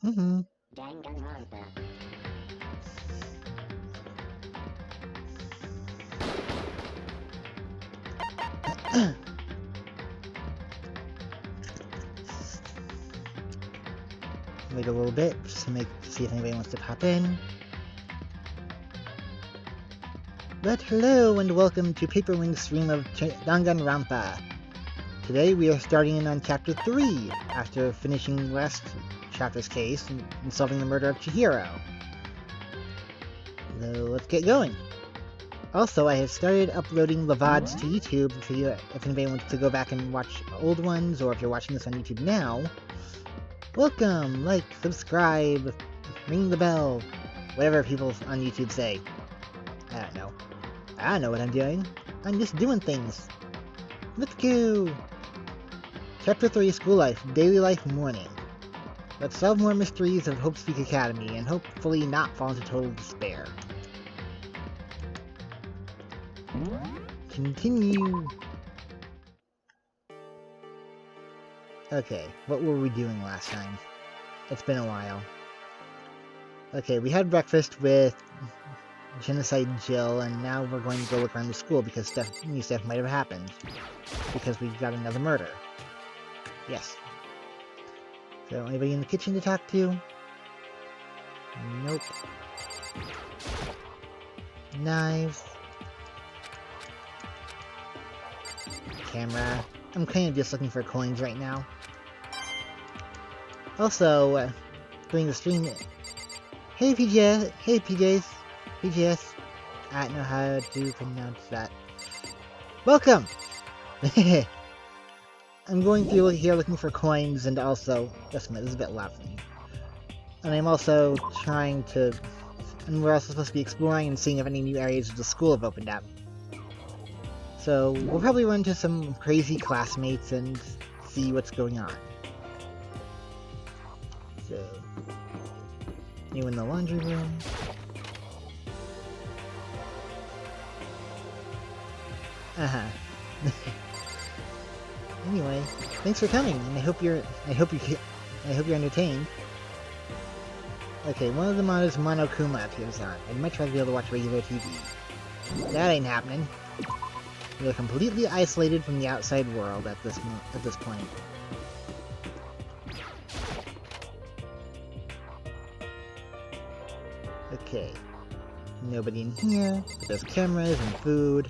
Danganronpa. Wait a little bit, just to see if anybody wants to pop in. But hello and welcome to Paperwing's stream of Danganronpa. Today we are starting in on Chapter 3, after finishing last chapter's case and solving the murder of Chihiro. So let's get going. Also, I have started uploading the VODs to YouTube if anybody wants to go back and watch old ones, or if you're watching this on YouTube now. Welcome! Like, subscribe, ring the bell, whatever people on YouTube say. I don't know. I don't know what I'm doing. I'm just doing things. Let's go! Chapter 3, School Life, Daily Life, Morning. Let's solve more mysteries of Hope's Peak Academy, and hopefully not fall into total despair. Continue! Okay, what were we doing last time? It's been a while. Okay, we had breakfast with Genocide Jill, and now we're going to go look around the school because new stuff might have happened. Because we got another murder. Yes. So, anybody in the kitchen to talk to? Nope. Knives. Camera. I'm kind of just looking for coins right now. Also, during the stream... Hey PJ! Hey PJs! PJs! I don't know how to pronounce that. Welcome! I'm going through here looking for coins, and also... Just a minute, this is a bit loud for me. And I'm also trying to... And we're also supposed to be exploring and seeing if any new areas of the school have opened up. So, we'll probably run into some crazy classmates and see what's going on. So... You in the laundry room? Anyway, thanks for coming, and I hope you're entertained. Okay, one of the monitors Monokuma appears on. I'd much rather be able to watch regular TV. That ain't happening. We are completely isolated from the outside world at this point. Okay. Nobody in here, but there's cameras and food.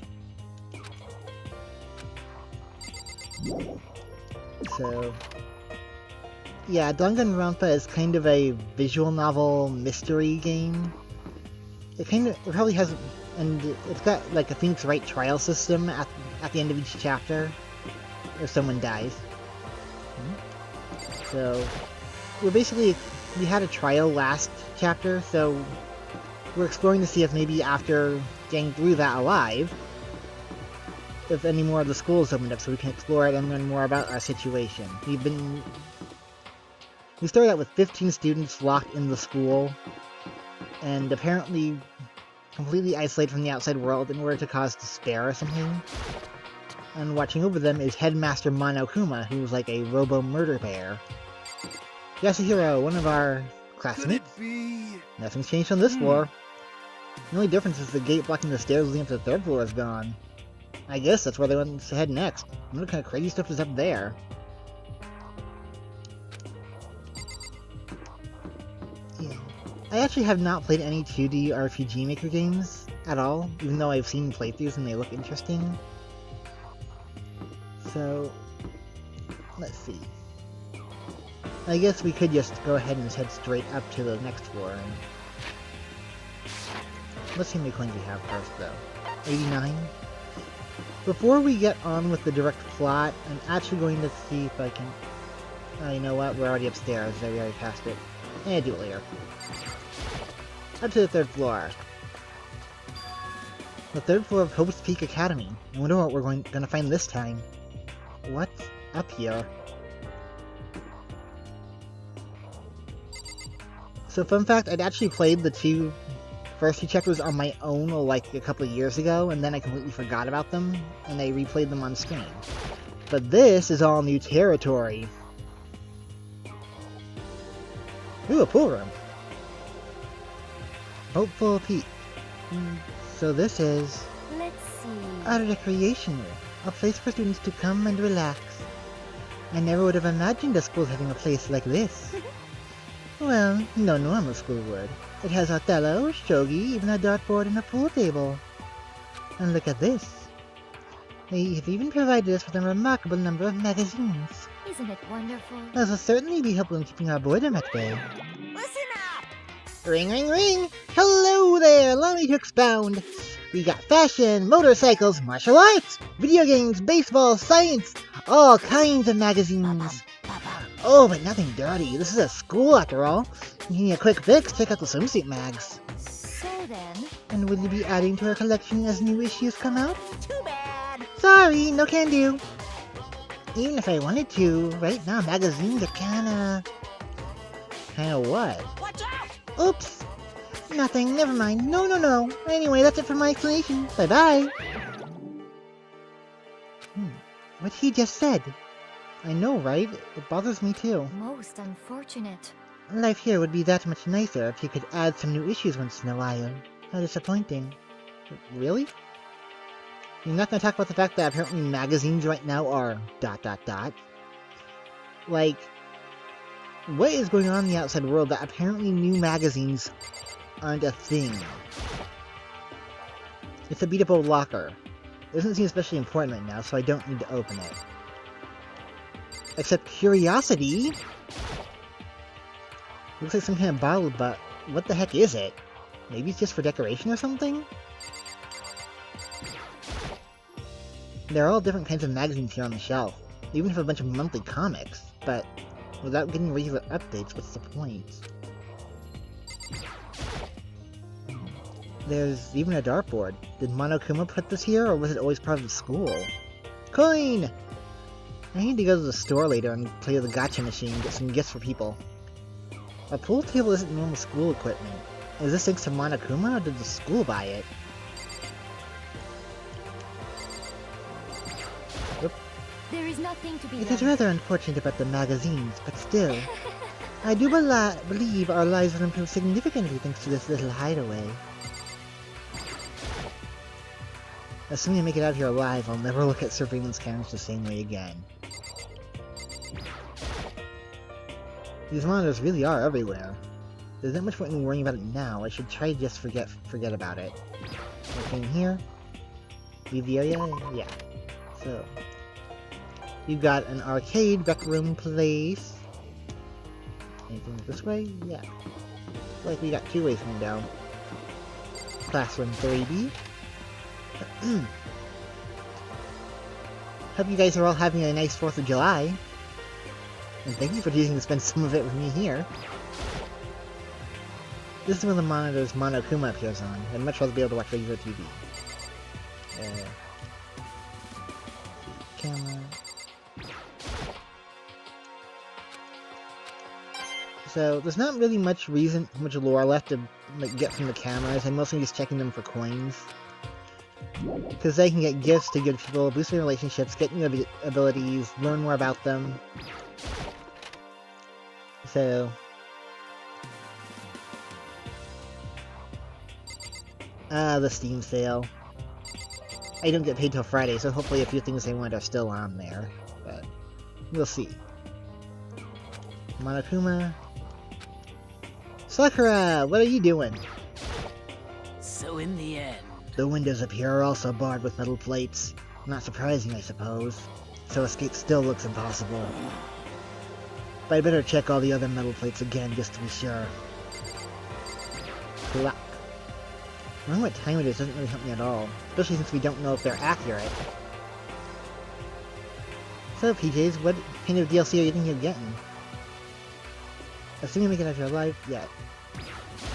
So... Yeah, Danganronpa is kind of a visual novel mystery game. It probably has... And it's got like a Phoenix Wright trial system at the end of each chapter, if someone dies. So, we had a trial last chapter, so we're exploring to see if maybe after getting through that alive, if any more of the schools opened up so we can explore it and learn more about our situation. We started out with 15 students locked in the school, and apparently completely isolated from the outside world in order to cause despair or something. And watching over them is Headmaster Monokuma, who's like a robo-murder bear. Yasuhiro, one of our classmates. Nothing's changed on this floor. The only difference is the gate blocking the stairs leading up to the third floor is gone. I guess that's where they want to head next. What kind of crazy stuff is up there? I actually have not played any 2D RPG Maker games at all, even though I've seen playthroughs and they look interesting. So, let's see. I guess we could just go ahead and head straight up to the next floor. And... Let's see how many coins we have first, though. 89? Before we get on with the direct plot, I'm actually going to see if I can... Oh, you know what? We're already upstairs. We already passed it. Eh, do it later. Up to the third floor. The third floor of Hope's Peak Academy. I wonder what we're gonna find this time. What's up here? So, fun fact, I'd actually played the first two chapters on my own like a couple of years ago, and then I completely forgot about them, and I replayed them on screen. But this is all new territory. Ooh, a pool room. Hopeful Pete. So this is... Let's see. Our recreation room. A place for students to come and relax. I never would have imagined a school having a place like this. Well, no normal school would. It has Othello, shogi, even a dartboard and a pool table. And look at this. They have even provided us with a remarkable number of magazines. Isn't it wonderful? Those will certainly be helpful in keeping our boredom at bay. Listen up! Ring, ring, ring! Hello there! Allow me to expound. We got fashion, motorcycles, martial arts, video games, baseball, science, all kinds of magazines. Oh, but nothing dirty. This is a school after all. You need a quick fix, check out the swimsuit mags. So then... And will you be adding to our collection as new issues come out? Too bad! Sorry, no can do. Even if I wanted to, right now magazines are kinda what? Watch out! Oops! Nothing, never mind. No. Anyway, that's it for my explanation. Bye-bye! What he just said? I know, right? It bothers me too. Most unfortunate. Life here would be that much nicer if you could add some new issues once in a while. How disappointing. Really? You're not gonna talk about the fact that apparently magazines right now are ... Like, what is going on in the outside world that apparently new magazines aren't a thing? It's a beat-up old locker. It doesn't seem especially important right now, so I don't need to open it. Except curiosity! Looks like some kind of bottle, but what the heck is it? Maybe it's just for decoration or something? There are all different kinds of magazines here on the shelf. They even have a bunch of monthly comics, but without getting regular updates, what's the point? There's even a dartboard. Did Monokuma put this here, or was it always part of the school? Coin! I need to go to the store later and play the gacha machine and get some gifts for people. A pool table isn't normal school equipment. Is this thanks to Monokuma, or did the school buy it? There is nothing to be It done. is rather unfortunate about the magazines, but still. I do believe our lives will improve significantly thanks to this little hideaway. Assuming I make it out here alive, I'll never look at surveillance cameras the same way again. These monitors really are everywhere. There's not much point in worrying about it now. I should try to just forget about it. Okay, in here. Leave the area? Yeah. So, you've got an arcade, rec room place. Anything this way? Yeah. Like we got two ways from down. Classroom 3D. Hope you guys are all having a nice 4th of July. And thank you for choosing to spend some of it with me here. This is where the monitor's Monokuma appears on. I'd much rather be able to watch regular TV. Camera. So, there's not really much lore left to get from the cameras. I'm mostly just checking them for coins. Because they can get gifts to give people, boost their relationships, get new abilities, learn more about them. So... the Steam sale. I don't get paid till Friday, so hopefully a few things I want are still on there. But, we'll see. Monokuma. Sakura, what are you doing? So in the end... The windows up here are also barred with metal plates. Not surprising, I suppose. So escape still looks impossible. But I better check all the other metal plates again just to be sure. Clock. Knowing what time it is doesn't really help me at all, especially since we don't know if they're accurate. So PJs, what kind of DLC are you think you're getting? Assuming we can have your life, yeah.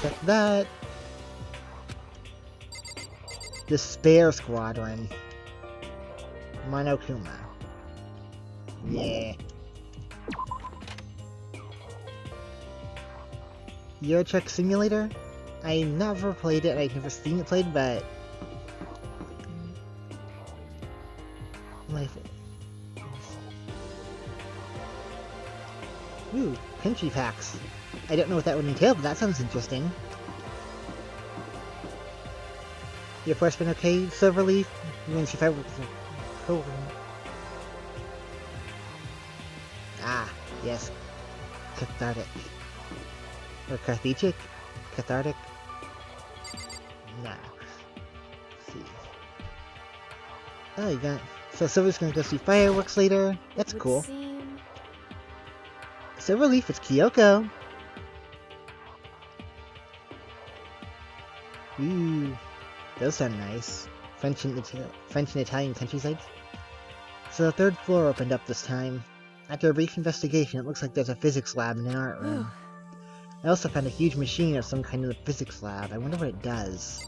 Check that. Despair Squadron. Monokuma. Yeah. Euro Truck Simulator? I never played it, I've never seen it played, but... Ooh, country packs. I don't know what that would entail, but that sounds interesting. Your first been okay, Silverleaf? Means if I were to... Ah, yes. Cathartic. Or cathartic? Cathartic? Nah. Let's see. Oh, you got... So Silver's gonna go see fireworks later. That's cool. Silverleaf, it's Kyoko. Ooh, those sound nice. French and Italian countrysides. So the third floor opened up this time. After a brief investigation, it looks like there's a physics lab and an art room. I also found a huge machine of some kind in the physics lab. I wonder what it does.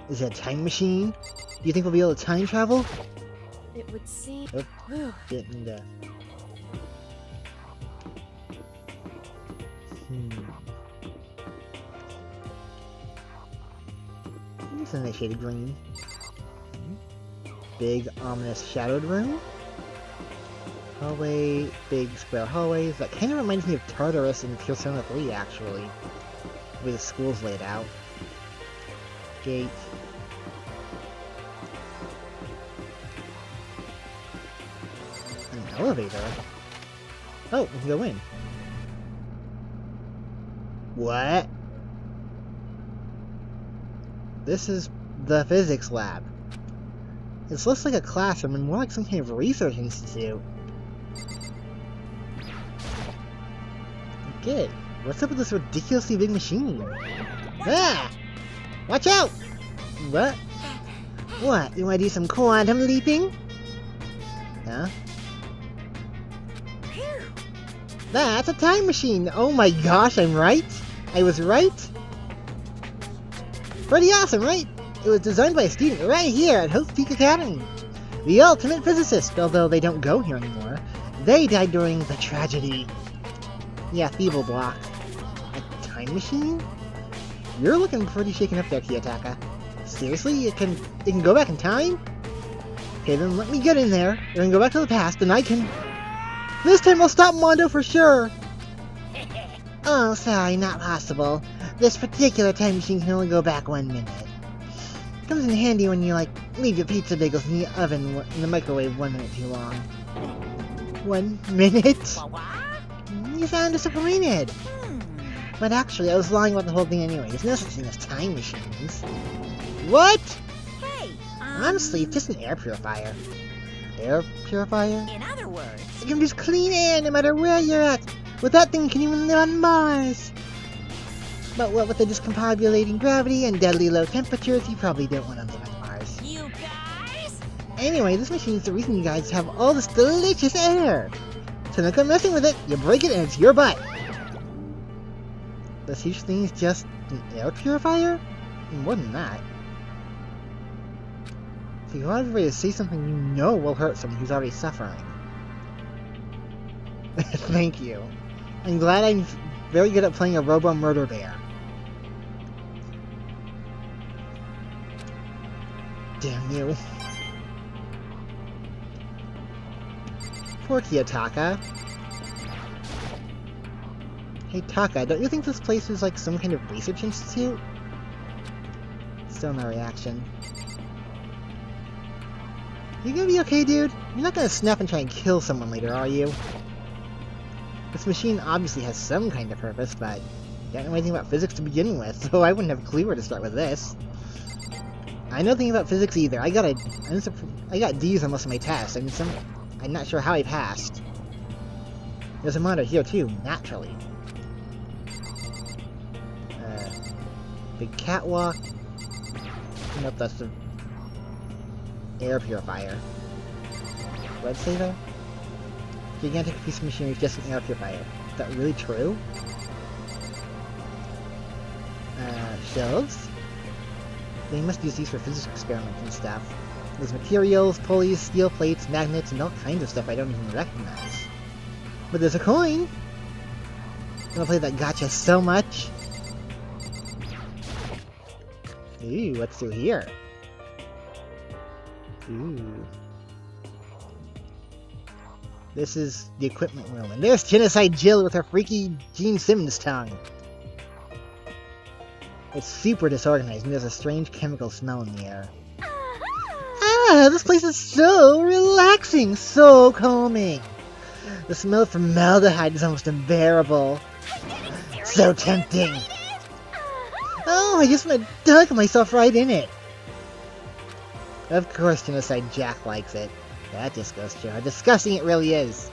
Is it a time machine? Do you think we'll be able to time travel? It would seem. Oh, getting the... It's a nice shade of green. Big, ominous, shadowed room. Hallway, big square hallways. That kind of reminds me of Tartarus in Persona 3, actually. The way the school's laid out. Gate. An elevator? Oh, we can go in. What? This is the physics lab. It's less like a classroom and more like some kind of research institute. Okay, what's up with this ridiculously big machine? Ah! Watch out! What? What? You wanna do some quantum leaping? Huh? That's a time machine! Oh my gosh, I'm right? I was right? Pretty awesome, right? It was designed by a student right here at Hope Peak Academy. The ultimate physicist, although they don't go here anymore. They died during the tragedy. Yeah, feeble block. A time machine? You're looking pretty shaken up there, Kiyotaka. Seriously? It can go back in time? Okay, then let me get in there. We're gonna go back to the past, and I can... This time I'll stop Mondo for sure! Oh, sorry, not possible. This particular time machine can only go back 1 minute. Comes in handy when you, like, leave your pizza bagels in the oven in the microwave 1 minute too long. 1 minute? You sound disappointed. But actually, I was lying about the whole thing anyway. There's no such thing as time machines. What? Hey, honestly, it's just an air purifier. Air purifier? In other words, it can produce clean air no matter where you're at. With that thing, you can even live on Mars. But what with the discombobulating gravity and deadly low temperatures, you probably don't want to live on Mars. you guys? Anyway, this machine's the reason you guys have all this delicious air. So don't come messing with it, you break it and it's your butt. This huge thing is just an air purifier? More than that. So you want everybody to say something you know will hurt someone who's already suffering. Thank you. I'm glad I'm very good at playing a robo-murder bear. Damn you. Poor Kiyotaka. Hey Taka, don't you think this place is like some kind of research institute? Still no reaction. You gonna be okay, dude? You're not gonna snap and try and kill someone later, are you? This machine obviously has some kind of purpose, but I don't know anything about physics to begin with, so I wouldn't have a clue where to start with this. I know nothing about physics either. I got D's on most of my tests. I'm not sure how I passed. There's a monitor here too, naturally. Big catwalk. Nope, that's the air purifier. Red saver? Gigantic piece of machinery is just an air purifier. Is that really true? Shelves? They must use these for physics experiments and stuff. There's materials, pulleys, steel plates, magnets, and all kinds of stuff I don't even recognize. But there's a coin! I'm gonna play that gotcha so much! Ooh, what's through here? Ooh. This is the equipment room. And there's Genocide Jill with her freaky Gene Simmons tongue. It's super disorganized and there's a strange chemical smell in the air. Ah, this place is so relaxing, so calming. The smell of formaldehyde is almost unbearable. So tempting. Oh, I just want to dunk myself right in it. Of course, Genocide Jack likes it. That just goes to show how disgusting it really is.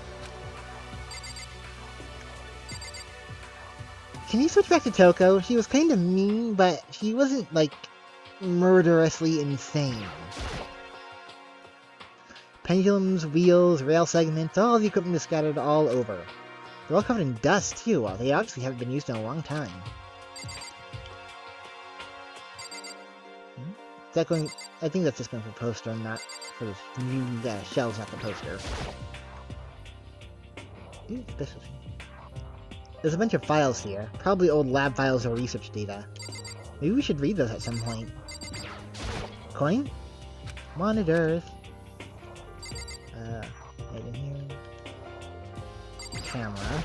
Can you switch back to Toko? She was kind of mean, but she wasn't, like, murderously insane. Pendulums, wheels, rail segments, all the equipment is scattered all over. They're all covered in dust, too. Well, they obviously haven't been used in a long time. Is that going... I think that's just going for the poster and not for the new shells at the poster. Ooh, specialty. There's a bunch of files here. Probably old lab files or research data. Maybe we should read those at some point. Coin? Monitors. Right in here. Camera.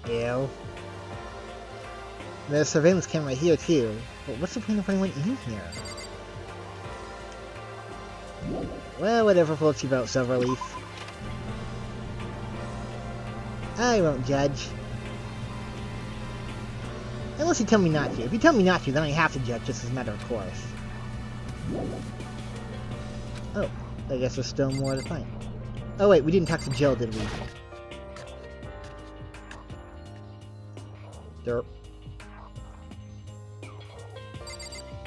Ew. There's a surveillance camera here too. But what's the point of putting one in here? Well, whatever floats your boat, Silverleaf. I won't judge. Unless you tell me not to. If you tell me not to, then I have to judge just as a matter of course. Oh, I guess there's still more to find. Oh wait, we didn't talk to Jill, did we? Derp.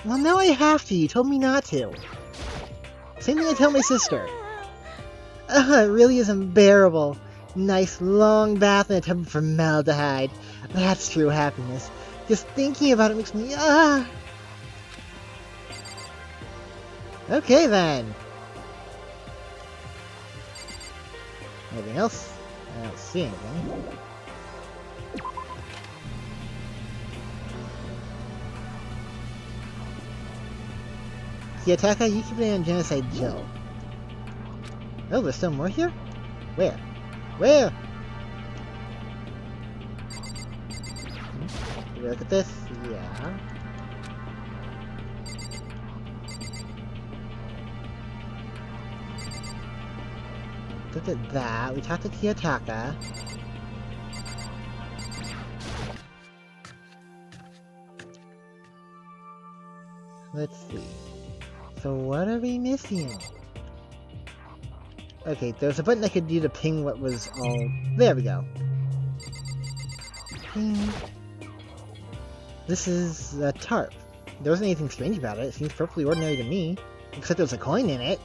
Well, now I have to. You told me not to. Same thing I tell my sister. It really is unbearable. Nice long bath in a tub of formaldehyde. That's true happiness. Just thinking about it makes me Okay then. Anything else? I don't see anything. Kiyotaka, you keep an eye on Genocide Jill. Oh, there's still more here? Where? Where? Look at this. Yeah. Look at that. We talked to Kiyotaka. Let's see. So what are we missing? Okay, there's a button I could do to ping what was all... There we go. Ping. This is a tarp. There wasn't anything strange about it. It seems perfectly ordinary to me. Except there's a coin in it.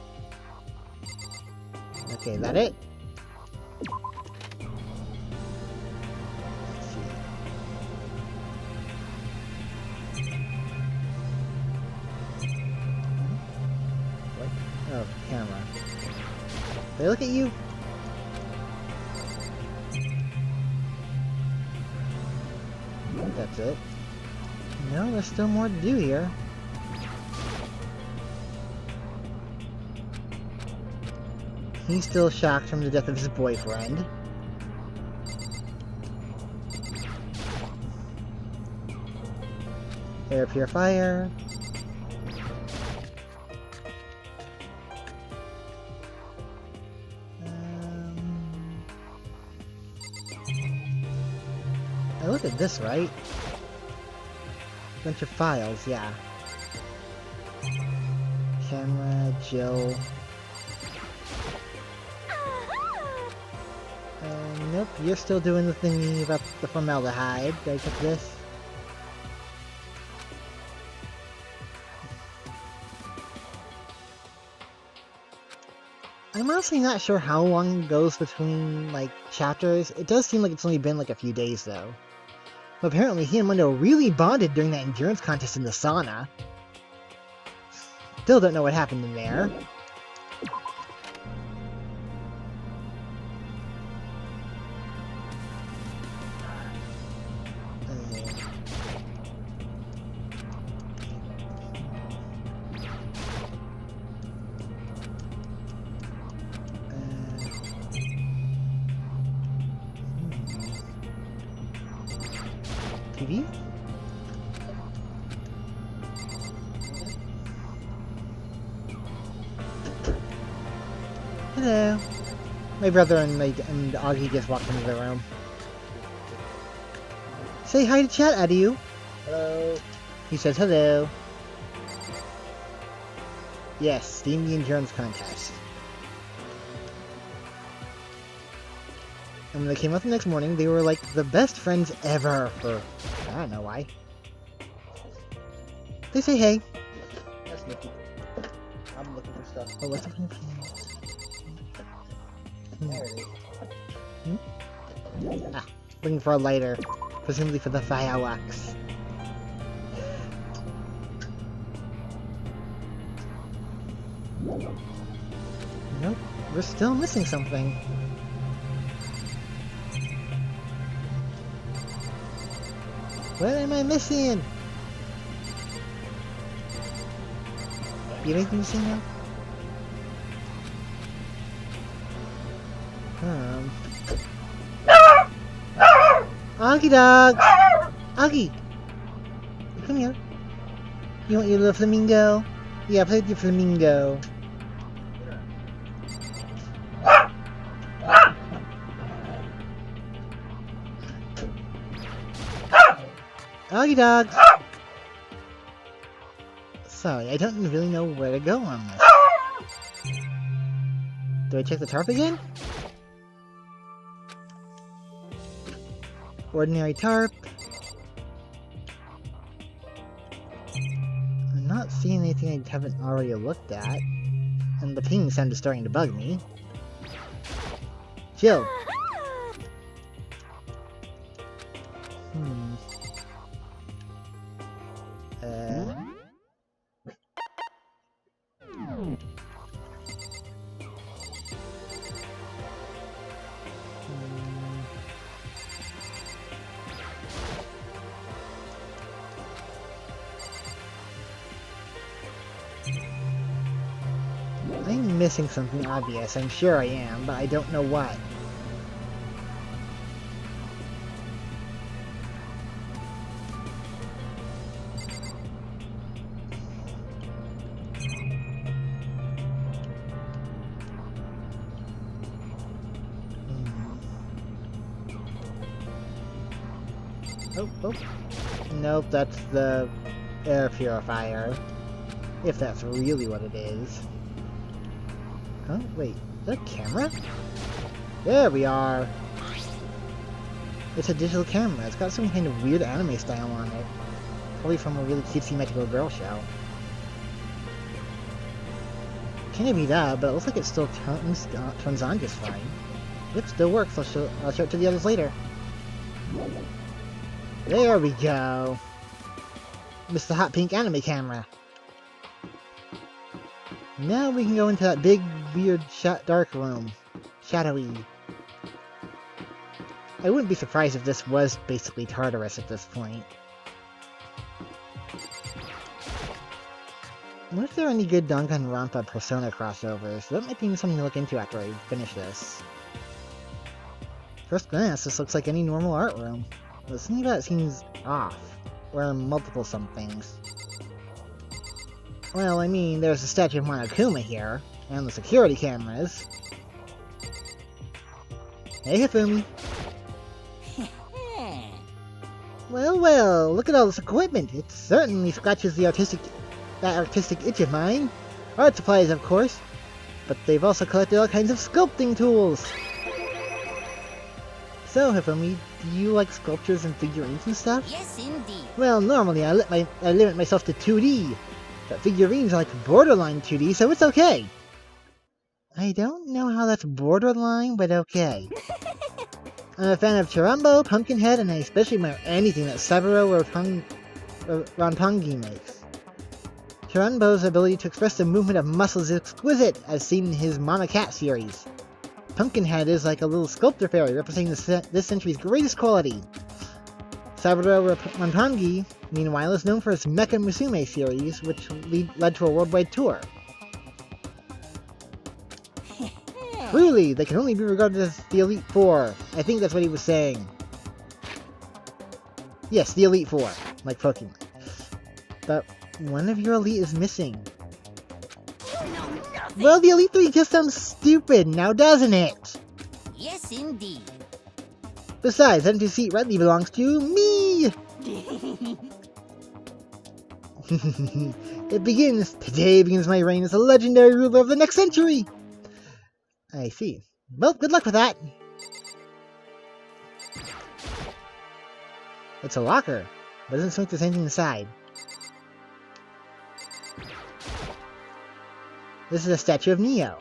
Okay, is that it? Let's see. What? Oh, camera. Did I look at you? That's it. No, there's still more to do here. He's still shocked from the death of his boyfriend. Air purifier. I looked at this, right? Bunch of files, yeah. Camera, Jill. Nope, you're still doing the thingy about the formaldehyde. Did I check this? I'm honestly not sure how long goes between, like, chapters. It does seem like it's only been, like, a few days, though. But apparently he and Mundo really bonded during that endurance contest in the sauna. Still don't know what happened in there. TV? Hello. My brother and Augie just walked into the room. Say hi to chat, Adiu. Hello. He says hello. Yes, Steam the Endurance Contest. And when they came out the next morning, they were like the best friends ever for... I don't know why. They say hey. That's Nikki. I'm looking for stuff. Oh, what's up? There it is. Ah, looking for a lighter. Presumably for the fireworks. Nope, we're still missing something. What am I missing? You have anything to say now? Augie dog! Augie! Come here. You want your little flamingo? Yeah, play with your flamingo. Augie dogs! Sorry, I don't really know where to go on this. Do I check the tarp again? Ordinary tarp. I'm not seeing anything I haven't already looked at. And the ping sound is starting to bug me. Chill. I'm missing something obvious, I'm sure I am, but I don't know what. Oh. Nope, that's the air purifier. If that's really what it is. Huh? Wait, is that a camera? There we are! It's a digital camera. It's got some kind of weird anime style on it. Probably from a really cutesy magical girl show. Can't be that, but it looks like it still turns on just fine. Yep, still works. I'll show it to the others later. There we go! Mr. Hot Pink anime camera. Now we can go into that big, weird, dark room. Shadowy. I wouldn't be surprised if this was basically Tartarus at this point. What if there are any good Danganronpa Persona crossovers? That might be something to look into after I finish this. First glance, this looks like any normal art room. But something about it seems off. Or multiple somethings. Well, I mean, there's the statue of Monokuma here, and the security cameras. Hey, Hifumi. Well, look at all this equipment. It certainly scratches that artistic itch of mine. Art supplies, of course. But they've also collected all kinds of sculpting tools. So, Hifumi, do you like sculptures and figurines and stuff? Yes, indeed. Well, normally I limit myself to 2D. But figurines are like borderline 2D, so it's okay. I don't know how that's borderline, but okay. I'm a fan of Chirambo, Pumpkinhead, and I especially admire anything that Saburo or Ronpangi makes. Chirambo's ability to express the movement of muscles is exquisite, as seen in his Mama Cat series. Pumpkinhead is like a little sculptor fairy representing this century's greatest quality. Saburo Ronpangi, meanwhile, is known for his Mecha Musume series, which led to a worldwide tour. Truly, they can only be regarded as the Elite Four. I think that's what he was saying. Yes, the Elite Four, like Pokemon. But one of your Elite is missing. You know nothing. Well, the Elite Three just sounds stupid now, doesn't it? Yes, indeed. Besides, that empty seat rightly belongs to me! Today begins my reign as a legendary ruler of the next century! I see. Well, good luck with that! It's a locker, but it doesn't seem like there's anything inside. This is a statue of Neo.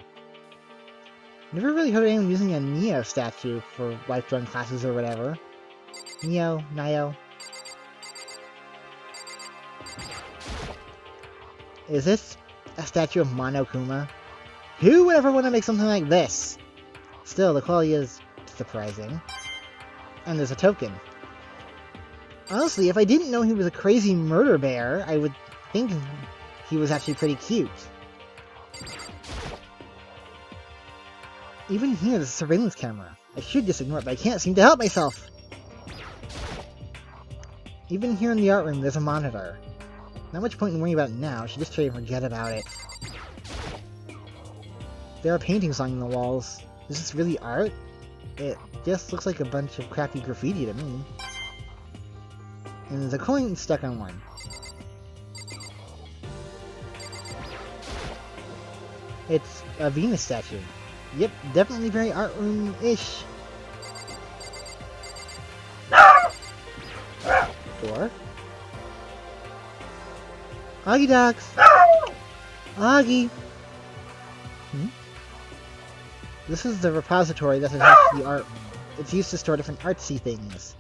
Never really heard of anyone using a Neo statue for life-drawing classes or whatever. Neo. Is this a statue of Monokuma? Who would ever want to make something like this? Still, the quality is surprising. And there's a token. Honestly, if I didn't know he was a crazy murder bear, I would think he was actually pretty cute. Even here, there's a surveillance camera. I should just ignore it, but I can't seem to help myself! Even here in the art room, there's a monitor. Not much point in worrying about it now, I should just try to forget about it. There are paintings lining the walls. Is this really art? It just looks like a bunch of crappy graffiti to me. And there's a coin stuck on one. It's a Venus statue. Yep, definitely very art room-ish. Door. Augie dogs! Augie! This is the repository that's attached to the art room. It's used to store different artsy things.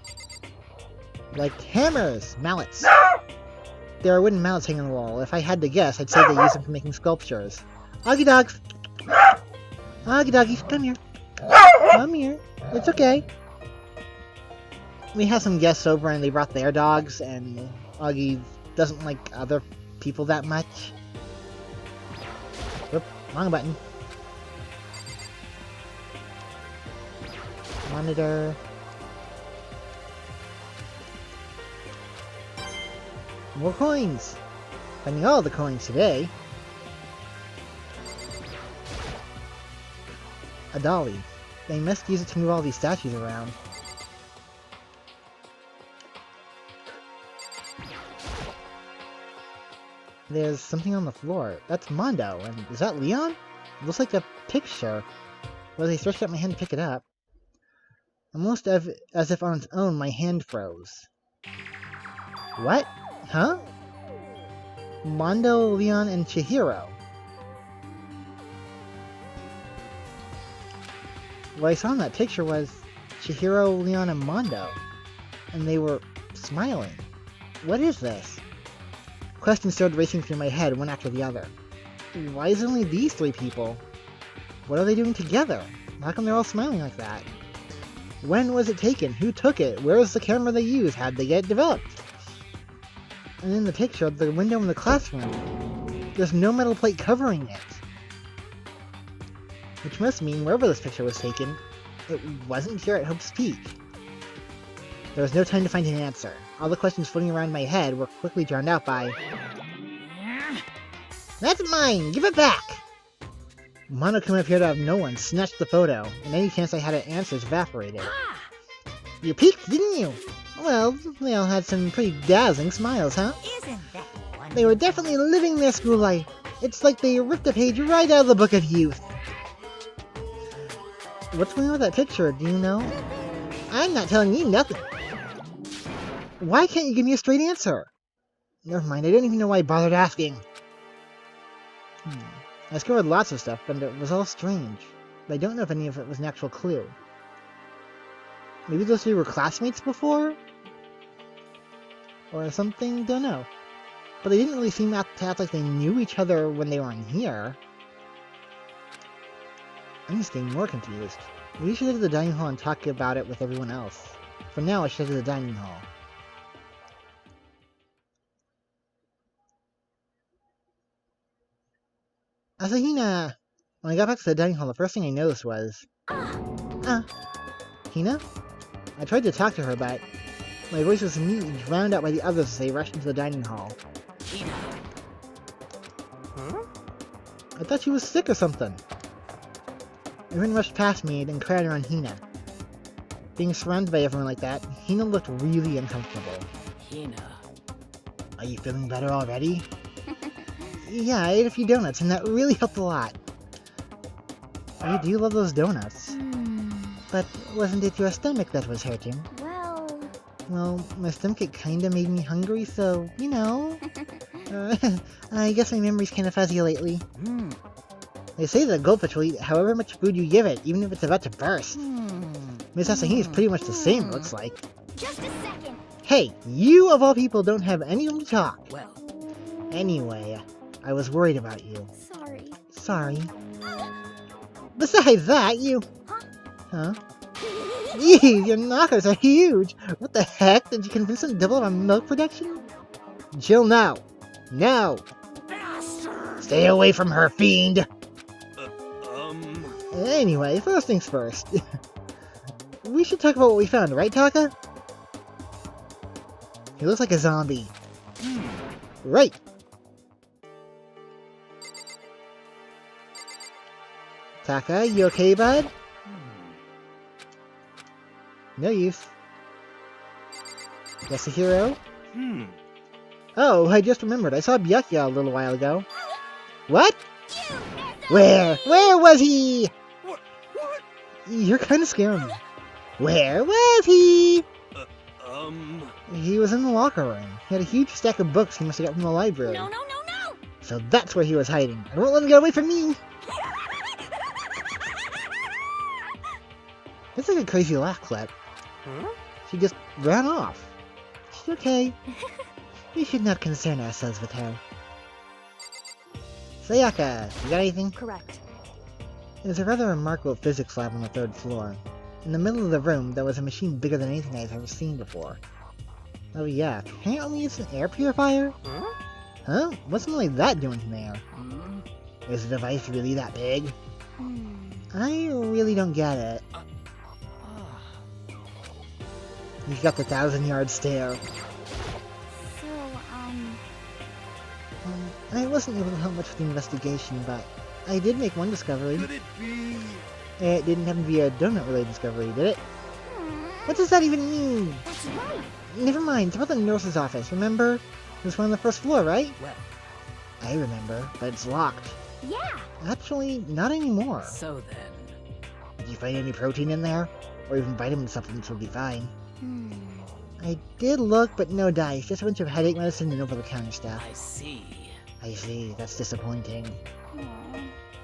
Like hammers! Mallets! There are wooden mallets hanging on the wall. If I had to guess, I'd say they use them for making sculptures. Augie dogs! Augie doggies, come here. Come here. It's okay. We had some guests over and they brought their dogs, and Augie doesn't like other people that much. Oop, wrong button. Monitor. More coins! Finding all the coins today. A dolly. They must use it to move all these statues around. There's something on the floor. That's Mondo. And is that Leon? It looks like a picture. Well, I stretched out my hand to pick it up. Almost as if on its own, my hand froze. What? Huh? Mondo, Leon, and Chihiro. What I saw in that picture was Chihiro, Leon, and Mondo. And they were smiling. What is this? Questions started racing through my head, one after the other. Why is it only these three people? What are they doing together? How come they're all smiling like that? When was it taken? Who took it? Where is the camera they used? How did they get it developed? And in the picture, the window in the classroom, there's no metal plate covering it. Which must mean wherever this picture was taken, it wasn't here at Hope's Peak. There was no time to find an answer. All the questions floating around my head were quickly drowned out by... That's mine! Give it back! Monokuma appeared out of no one, snatched the photo, and any chance I had at answers evaporated. You peeked, didn't you? Well, they all had some pretty dazzling smiles, huh? Isn't that wonderful? They were definitely living their school life. It's like they ripped a page right out of the Book of Youth. What's going on with that picture, do you know? I'm not telling you nothing. Why can't you give me a straight answer? Never mind, I don't even know why I bothered asking. I discovered lots of stuff, but it was all strange. But I don't know if any of it was an actual clue. Maybe those three were classmates before? Or something? Don't know. But they didn't really seem to act like they knew each other when they were in here. I'm just getting more confused. Maybe I should head to the dining hall and talk about it with everyone else. For now, I should head to the dining hall. Asahina! When I got back to the dining hall, the first thing I noticed was... Hina? I tried to talk to her, but... My voice was immediately drowned out by the others as they rushed into the dining hall. Hina. Huh? I thought she was sick or something. Everyone rushed past me and crowded around Hina. Being surrounded by everyone like that, Hina looked really uncomfortable. Hina. Are you feeling better already? Yeah, I ate a few donuts and that really helped a lot. I do love those donuts. But wasn't it your stomach that was hurting? Well, my stomach kinda made me hungry, so, you know. I guess my memory's kinda fuzzy lately. They say that a goldfish will eat however much food you give it, even if it's about to burst. Miss Asahina's pretty much the same, it looks like. Just a second. Hey, you of all people don't have any room to talk. Well, Anyway, I was worried about you. Sorry. Sorry. Besides that, you... Huh? Yee, your knockers are huge! What the heck? Did you convince them to double our milk production? Chill now. Now! Stay away from her, fiend! Anyway, first things first. We should talk about what we found, right, Taka? He looks like a zombie. Right! Taka, you okay, bud? No use. Yasuhiro? Oh, I just remembered. I saw Byakuya a little while ago. What? Where? Where was he? What? You're kind of scaring me. Where was he? He was in the locker room. He had a huge stack of books he must have got from the library. No. So that's where he was hiding. I won't let him get away from me. That's like a crazy laugh clip. Huh? She just ran off. She's okay. We should not concern ourselves with her. Sayaka, you got anything? Correct. There's a rather remarkable physics lab on the 3rd floor. In the middle of the room, there was a machine bigger than anything I've ever seen before. Oh yeah, apparently it's an air purifier? Huh? Huh? What's something like that doing in there? Is the device really that big? I really don't get it. He's got the 1,000-yard stare. So, I wasn't able to help much with the investigation, but I did make one discovery. Could it be? It didn't happen to be a donut-related discovery, did it? What does that even mean? that's right. Never mind, it's about the nurse's office, remember? It was one on the 1st floor, right? well, I remember, but it's locked. Yeah. Actually, not anymore. so then. Did you find any protein in there? Or even vitamin supplements would be fine. I did look, but no dice, just a bunch of headache medicine and over-the-counter stuff. I see. I see, that's disappointing. Aw.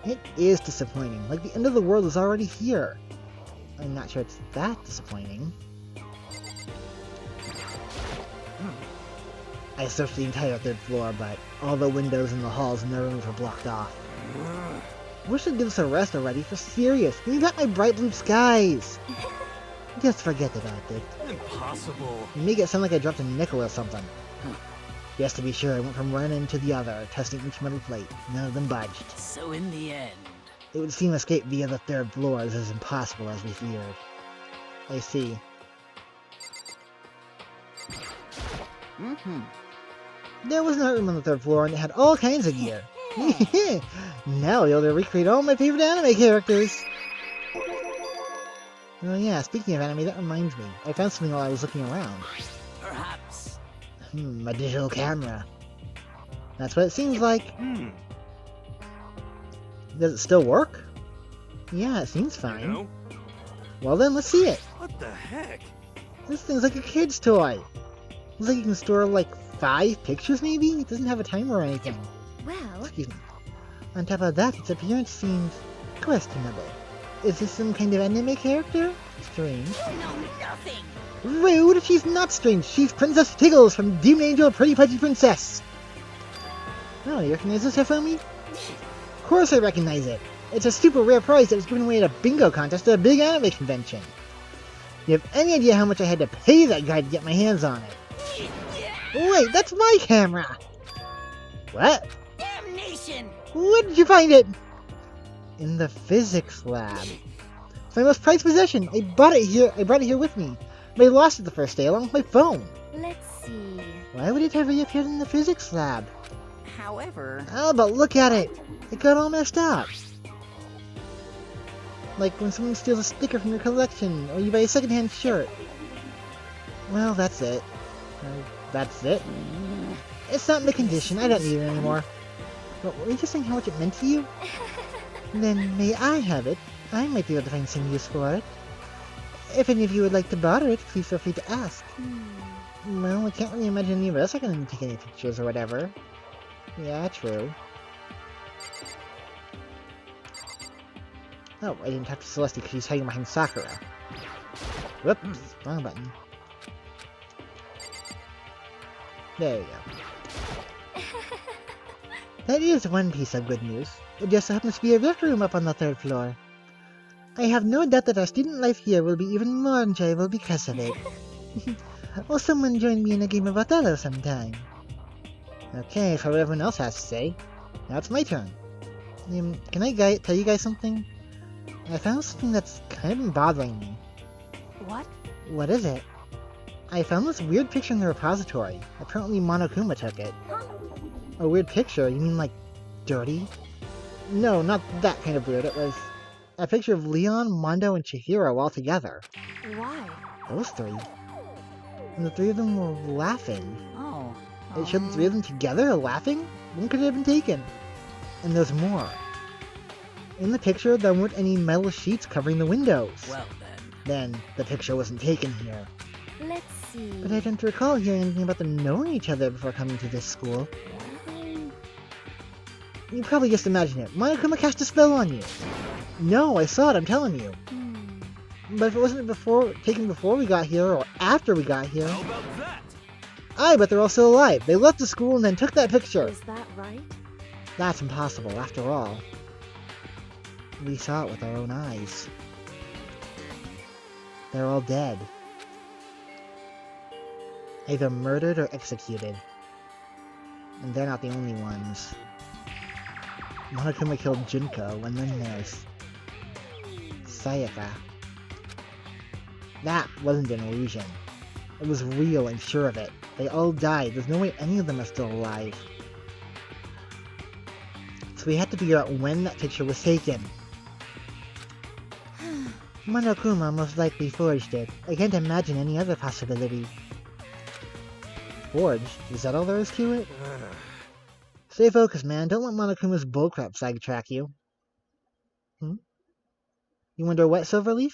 It is disappointing, like the end of the world is already here. I'm not sure it's that disappointing. I searched the entire 3rd floor, but all the windows in the halls and the rooms were blocked off. We should give us a rest already, for serious. You got my bright blue skies! Just forget about it. Impossible. You make it sound like I dropped a nickel or something. Just to be sure, I went from one end to the other, testing each metal plate. None of them budged. So in the end. It would seem escape via the 3rd floor is as impossible as we feared. I see. There was an art room on the 3rd floor, and it had all kinds of gear. Now I'll be able to recreate all my favorite anime characters! Oh yeah, speaking of anime, that reminds me. I found something while I was looking around. Perhaps. A digital camera. That's what it seems like. Does it still work? Yeah, it seems fine. No? Well then, let's see it. What the heck? This thing's like a kid's toy. Looks like you can store like 5 pictures maybe? It doesn't have a timer or anything. Well, Excuse me. On top of that, its appearance seems questionable. Is this some kind of anime character? Strange. You know nothing. Rude! She's not strange. She's Princess Tiggles from Demon Angel Pretty Pudgy Princess. Oh, you recognize this, Hifumi? Of course I recognize it. It's a super rare prize that was given away at a bingo contest at a big anime convention. You have any idea how much I had to pay that guy to get my hands on it? Wait, that's my camera! What? Damnation! Where did you find it? In the physics lab. It's my most prized possession. I brought it here with me. But I lost it the first day along with my phone. Let's see. Why would it have reappeared in the physics lab? However, Oh, but look at it! It got all messed up. Like when someone steals a sticker from your collection, or you buy a secondhand shirt. Well, that's it. That's it. It's not in the condition, I don't need it anymore. But were you just saying how much it meant to you? Then may I have it? I might be able to find some use for it. If any of you would like to borrow it, please feel free to ask. Well, I can't really imagine any of us are going to take any pictures or whatever. Yeah, true. Oh, I didn't talk to Celeste because she's hiding behind Sakura. Whoops, wrong button. There you go. That is one piece of good news. It just happens to be a rec room up on the 3rd floor. I have no doubt that our student life here will be even more enjoyable because of it. Will someone join me in a game of Othello sometime? Okay, for what everyone else has to say. Now it's my turn. Can I tell you guys something? I found something that's kind of been bothering me. what? What is it? I found this weird picture in the repository. Apparently Monokuma took it. A weird picture? You mean like dirty? No, not that kind of weird. It was a picture of Leon, Mondo, and Chihiro all together. Why? Those three. And the three of them were laughing. Oh. It showed the three of them together laughing? When could it have been taken? And there's more. In the picture, there weren't any metal sheets covering the windows. Well Then, the picture wasn't taken here. Let's see. But I don't recall hearing anything about them knowing each other before coming to this school. You probably just imagine it. Monokuma cast a spell on you. No, I saw it, I'm telling you. But if it wasn't taken before we got here, or after we got here... How about that? I bet they're all still alive. They left the school and then took that picture. Is that right? That's impossible, after all. We saw it with our own eyes. They're all dead. Either murdered or executed. And they're not the only ones. Monokuma killed Junko, and then there's... Sayaka. That wasn't an illusion. It was real, I'm sure of it. They all died. There's no way any of them are still alive. So we had to figure out when that picture was taken. Monokuma most likely forged it. I can't imagine any other possibility. Forged? Is that all there is to it? Stay focused, man. Don't let Monokuma's bullcrap sidetrack you. You wonder what, Silverleaf?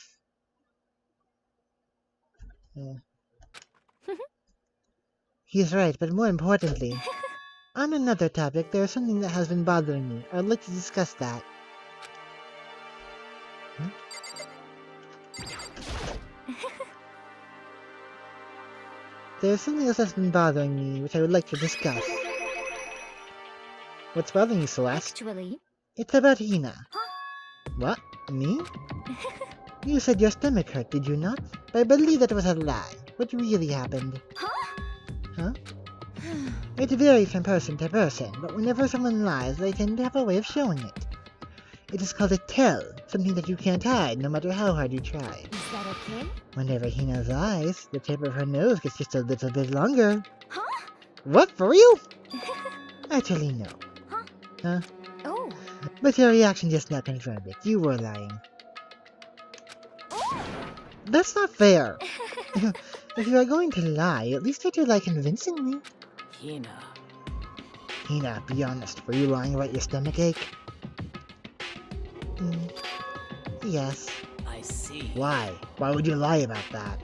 He's right, but more importantly, on another topic, there's something that has been bothering me. I'd like to discuss that. There's something else that's been bothering me, which I would like to discuss. What's bothering you, Celeste? Actually. It's about Hina. What? Me? You said your stomach hurt, did you not? But I believe that was a lie. What really happened? Huh? It varies from person to person, but whenever someone lies, they tend to have a way of showing it. It is called a tell, something that you can't hide, no matter how hard you try. Is that okay? Whenever Hina lies, the tip of her nose gets just a little bit longer. Huh? What, for real? Actually, no. Huh? Oh. But your reaction just now confirmed it. You were lying. That's not fair. If you are going to lie, at least try to lie convincingly. Hina. Hina, be honest. Were you lying about your stomach ache? Yes. I see. Why? Why would you lie about that?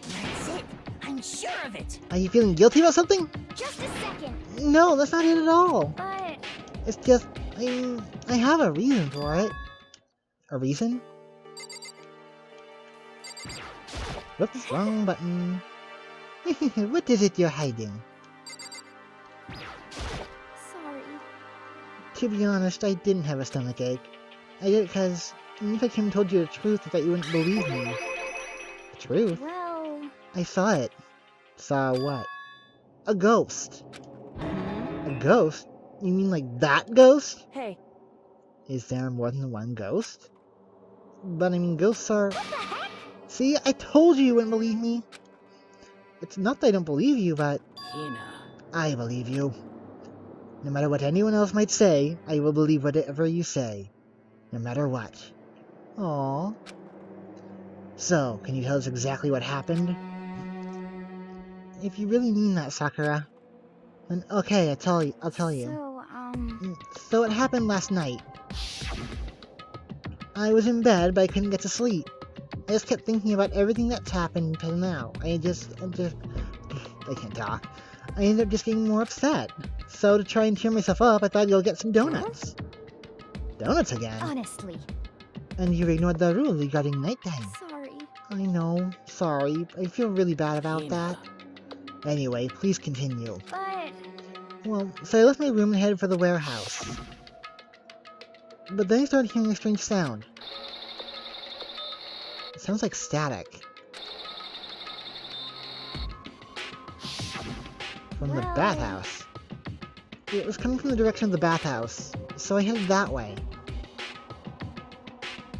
That's it. I'm sure of it. Are you feeling guilty about something? Just a second. No, that's not it at all. But It's just, I have a reason for it. A reason? Whoops, wrong button. What is it you're hiding? sorry. To be honest, I didn't have a stomach ache. I did it because if I came and told you the truth, I thought you wouldn't believe me. The truth? Well. I saw it. Saw what? A ghost. A ghost? You mean like that ghost? Hey, Is there more than one ghost? But I mean, ghosts are... What the heck? See, I told you wouldn't believe me. It's not that I don't believe you, but Hina. I believe you. No matter what anyone else might say, I will believe whatever you say. No matter what. Aww. So, can you tell us exactly what happened? If you really mean that, Sakura. Then okay, I'll tell you. So it happened last night. I was in bed, but I couldn't get to sleep. I just kept thinking about everything that's happened until now. I can't talk. I ended up just getting more upset. So to try and cheer myself up, I thought I'd go get some donuts. Donuts again? Honestly. And you ignored the rule regarding nighttime. Sorry. I know. Sorry. I feel really bad about Hina. that. Anyway, please continue. But... Well, so I left my room and headed for the warehouse. But then I started hearing a strange sound. It sounds like static. From the Well- bathhouse. It was coming from the direction of the bathhouse, so I headed that way.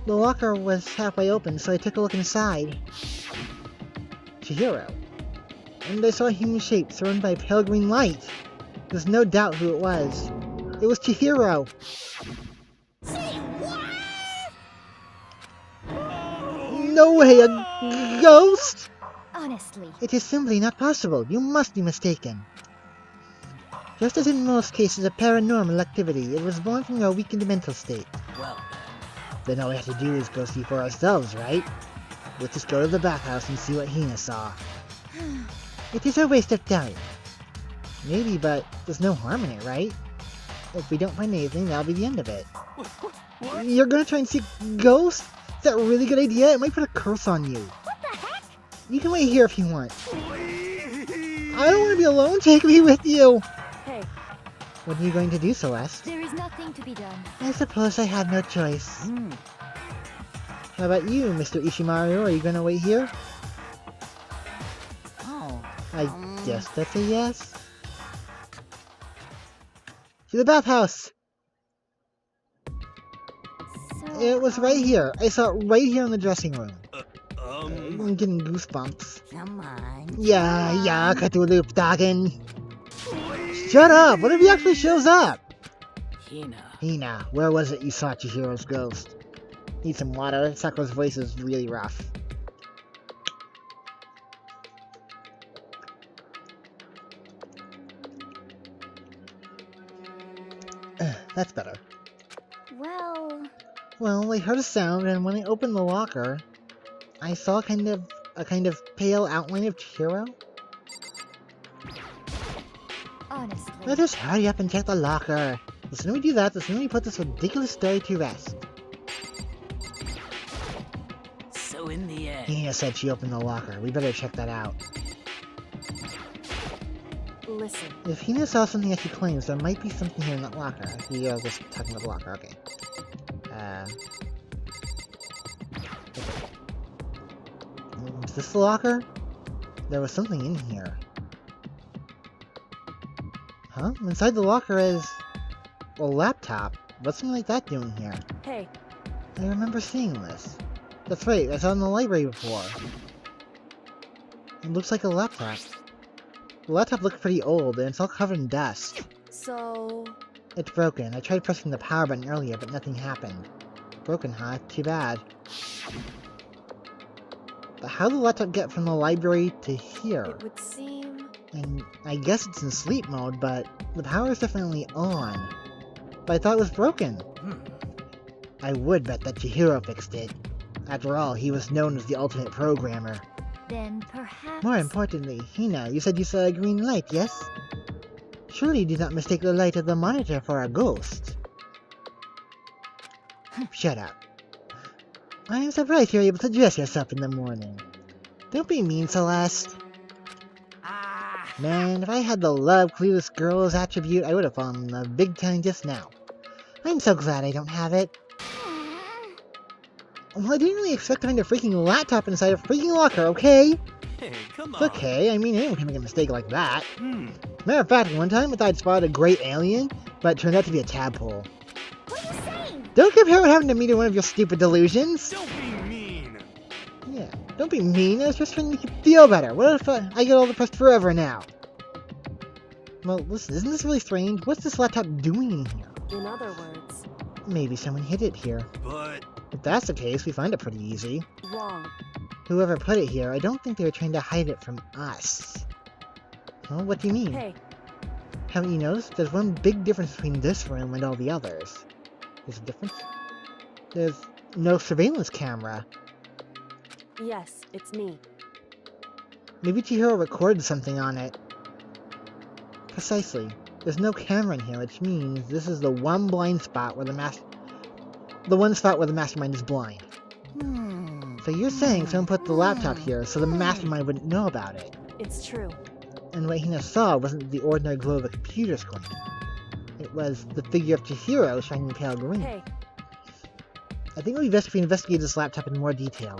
The locker was halfway open, so I took a look inside. Chihiro. And I saw a human shape surrounded by a pale green light. There's no doubt who it was. It was Chihiro! No way, a ghost?! Honestly. It is simply not possible. You must be mistaken. Just as in most cases of paranormal activity, it was born from your weakened mental state. Well Then all we have to do is go see for ourselves, right? Let's just go to the bathhouse and see what Hina saw. It is a waste of time. Maybe, but there's no harm in it, right? If we don't find anything, that'll be the end of it. What? You're gonna try and see ghosts? Is that a really good idea? It might put a curse on you. What the heck? You can wait here if you want. Please. I don't want to be alone. Take me with you. Hey, What are you going to do, Celeste? There is nothing to be done. I suppose I have no choice. How about you, Mr. Ishimaru? Are you gonna wait here? oh. I guess that's a yes. To the bathhouse! So, It was right here. I saw it right here in the dressing room. Um, I'm getting goosebumps. Come on. Yeah, Cthulhu Dagon. Shut up! What if he actually shows up? Hina. Hina, where was it you saw Chihiro's ghost? Need some water? Sakura's voice is really rough. That's better. Well, I heard a sound, and when I opened the locker, I saw a kind of pale outline of Chihiro. honestly. Let us hurry up and check the locker. The sooner we do that, the sooner we put this ridiculous story to rest. So in the end, Hina said she opened the locker. We better check that out. Listen, If Hina saw something that she claims, there might be something here in that locker. You're just talking about the locker, okay. Is this the locker? There was something in here. Huh? Inside the locker is a laptop. What's something like that doing here? hey, I remember seeing this. That's right, I saw it in the library before. It looks like a laptop. The laptop looks pretty old, and it's all covered in dust. so... It's broken. I tried pressing the power button earlier, but nothing happened. Broken, huh? Too bad. But how did the laptop get from the library to here? It would seem... And I guess it's in sleep mode, but the power is definitely on. But I thought it was broken. I would bet that Chihiro fixed it. After all, he was known as the ultimate programmer. Then perhaps... More importantly, Hina, you said you saw a green light, yes? Surely you did not mistake the light of the monitor for a ghost. Shut up. I am surprised you were able to dress yourself in the morning. Don't be mean, Celeste. Man, if I had the love clueless girl's attribute, I would have fallen in love big time just now. I'm so glad I don't have it. Well, I didn't really expect to find a freaking laptop inside a freaking locker, okay? hey, come It's on. okay, I mean, anyone can make a mistake like that. Matter of fact, one time I thought I'd spotted a great alien, but it turned out to be a tadpole. What are you saying? Don't compare what happened to me to one of your stupid delusions! Don't be mean. Yeah, don't be mean. I was just trying to make you feel better. What if I get all depressed forever now? Well, listen, isn't this really strange? What's this laptop doing here? In other words, Maybe someone hid it here. But If that's the case, we find it pretty easy. wrong. Whoever put it here, I don't think they were trying to hide it from us. Well, what do you mean? Hey, Haven't you noticed? There's one big difference between this room and all the others. There's a difference? There's no surveillance camera. yes, it's me. Maybe Chihiro recorded something on it. Precisely. There's no camera in here, which means this is the one blind spot where the one spot where the mastermind is blind. So you're saying someone put the laptop here so the mastermind wouldn't know about it. It's true. And what Hina saw wasn't the ordinary glow of a computer screen. It was the figure of Chihiro shining pale green. Hey, I think it would be best if we investigate this laptop in more detail.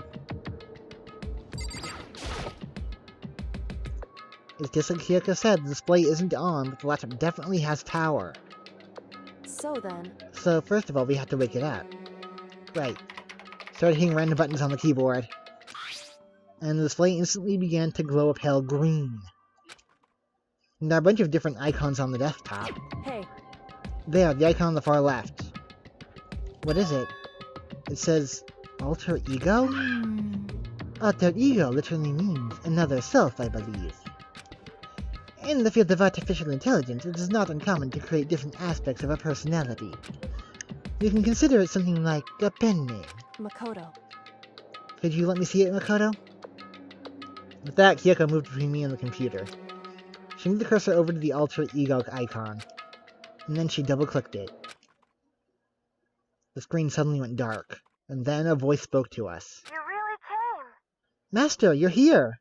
It's just like Kyoko said, the display isn't on, but the laptop definitely has power. so then, So first of all, we have to wake it up. Right. Started hitting random buttons on the keyboard. And the display instantly began to glow a pale green. And there are a bunch of different icons on the desktop. hey, There, the icon on the far left. What is it? It says, Alter Ego? Alter Ego literally means another self, I believe. In the field of artificial intelligence, it is not uncommon to create different aspects of a personality. You can consider it something like a pen name. Makoto. Could you let me see it, Makoto? With that, Kyoko moved between me and the computer. She moved the cursor over to the Alter Ego icon, and then she double-clicked it. The screen suddenly went dark, and then a voice spoke to us. You really came. Master, you're here!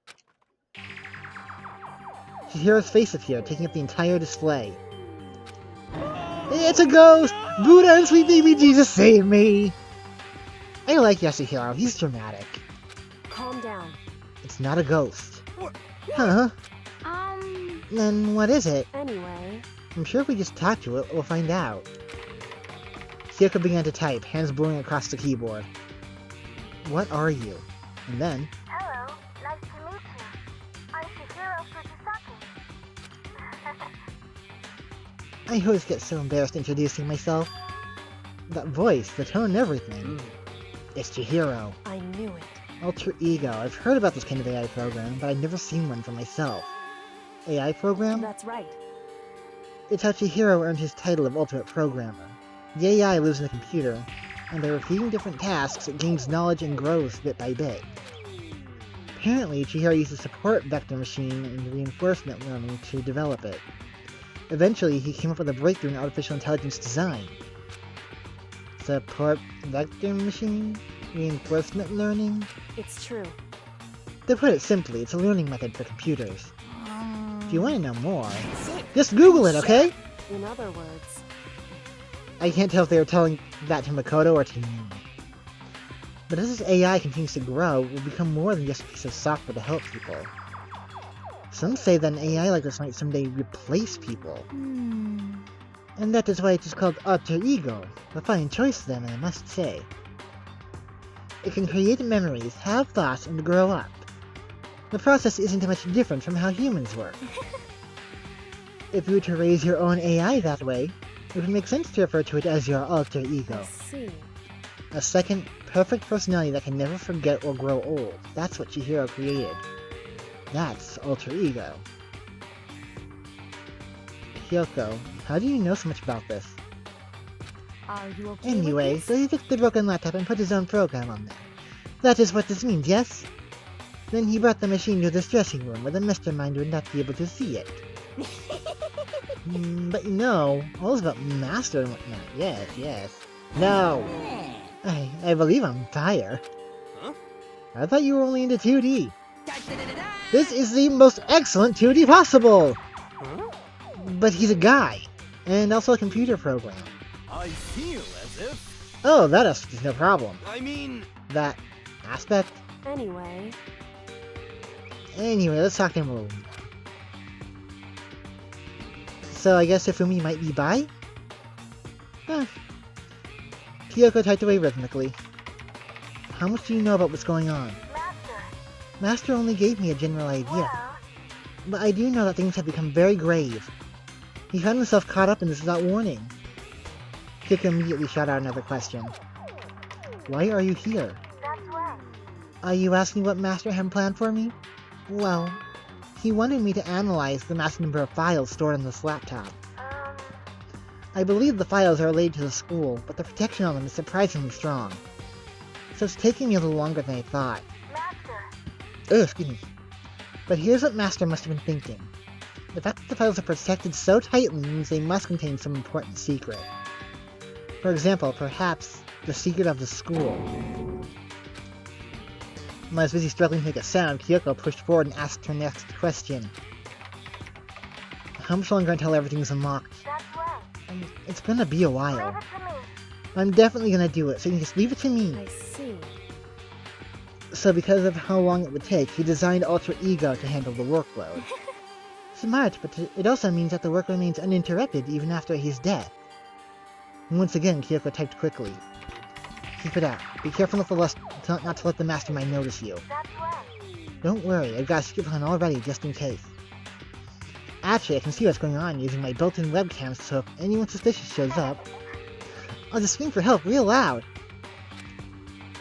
Chihiro's face appeared, taking up the entire display. It's a ghost! Buddha and sweet baby Jesus, save me! I like Yasuhiro, he's dramatic. Calm down. It's not a ghost. What? Huh? Um, Then what is it? Anyway, I'm sure if we just talk to it, we'll find out. Kyoko began to type, hands blowing across the keyboard. What are you? And then, Hello, nice to meet you. I'm Chihiro Fujisaki. I always get so embarrassed introducing myself. That voice, the tone, everything. It's Chihiro. I knew it. Alter Ego. I've heard about this kind of AI program, but I've never seen one for myself. AI program? That's right. It's how Chihiro earned his title of Ultimate Programmer. The AI lives in a computer, and by repeating different tasks, it gains knowledge and grows bit by bit. Apparently, Chihiro used a support vector machine and reinforcement learning to develop it. Eventually, he came up with a breakthrough in artificial intelligence design. Support vector machine? Reinforcement learning? It's true. To put it simply, it's a learning method for computers. If you want to know more, just Google it, okay? In other words, I can't tell if they were telling that to Makoto or to me. But as this AI continues to grow, it will become more than just a piece of software to help people. Some say that an AI like this might someday replace people. And that is why it is called Alter Ego. A fine choice then, I must say. It can create memories, have thoughts, and grow up. The process isn't much different from how humans work. If you were to raise your own AI that way, it would make sense to refer to it as your alter ego. I see. A second, perfect personality that can never forget or grow old. That's what Chihiro created. That's alter ego. Kyoko, how do you know so much about this? are you okay Anyway, with so this? he fixed the broken laptop and put his own program on there. That is what this means, yes? Then he brought the machine to this dressing room where the mastermind would not be able to see it. But you know, all's about master and whatnot. Yes, yes. No! I believe I'm fire. Huh? I thought you were only into 2D. This is the most excellent 2D possible! Huh? But he's a guy, and also a computer program. I feel as if... Oh, that aspect is no problem. I mean... That aspect? Anyway, Anyway, let's talk to him a little more. So I guess Ifumi might be bi? Huh. Kyoko typed away rhythmically. How much do you know about what's going on? Master, Master only gave me a general idea, Well, but I do know that things have become very grave. He found himself caught up in this without warning. Kyoko immediately shot out another question. Why are you here? that's right. Are you asking what Master had planned for me? Well, he wanted me to analyze the massive number of files stored on this laptop. I believe the files are related to the school, but the protection on them is surprisingly strong. So it's taking me a little longer than I thought. Master, Excuse me. But here's what Master must have been thinking. The fact that the files are protected so tightly means they must contain some important secret. For example, perhaps the secret of the school. When I was busy struggling to make a sound, Kyoko pushed forward and asked her next question. How much longer until everything's unlocked? that's right. It's gonna be a Leave while. it to me. I'm definitely gonna do it, so you can just leave it to me. I see. So because of how long it would take, he designed Alter Ego to handle the workload. Smart, but it also means that the work remains uninterrupted even after he's dead. And once again, Kyoko typed quickly. Keep it out. Be careful not to let the mastermind notice you. That's right. Don't worry, I've got a secret plan all ready just in case. Actually, I can see what's going on using my built-in webcams, so if anyone suspicious shows up, I'll just scream for help real loud.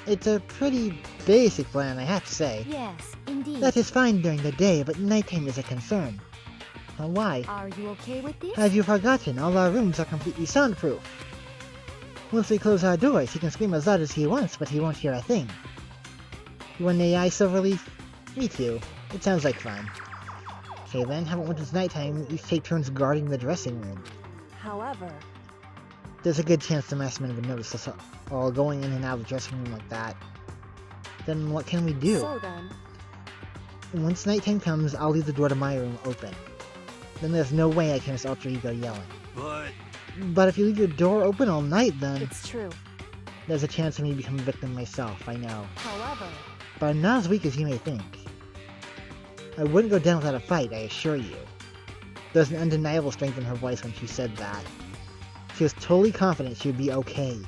It's a pretty basic plan, I have to say. Yes, indeed. That is fine during the day, but nighttime is a concern. Why? Are you okay with this? Have you forgotten? All our rooms are completely soundproof. Once we close our doors, he can scream as loud as he wants, but he won't hear a thing. You want an AI Silverleaf? Me too. It sounds like fun. Okay then, how about when it's nighttime, we take turns guarding the dressing room? However, There's a good chance the mastermind would notice us all going in and out of the dressing room like that. Then what can we do? so then, Once nighttime comes, I'll leave the door to my room open. Then there's no way I can miss Alter Ego yelling. But if you leave your door open all night, then it's true. there's a chance of me becoming a victim myself, I know. However, But I'm not as weak as you may think. I wouldn't go down without a fight, I assure you. There's an undeniable strength in her voice when she said that. She was totally confident she would be okay.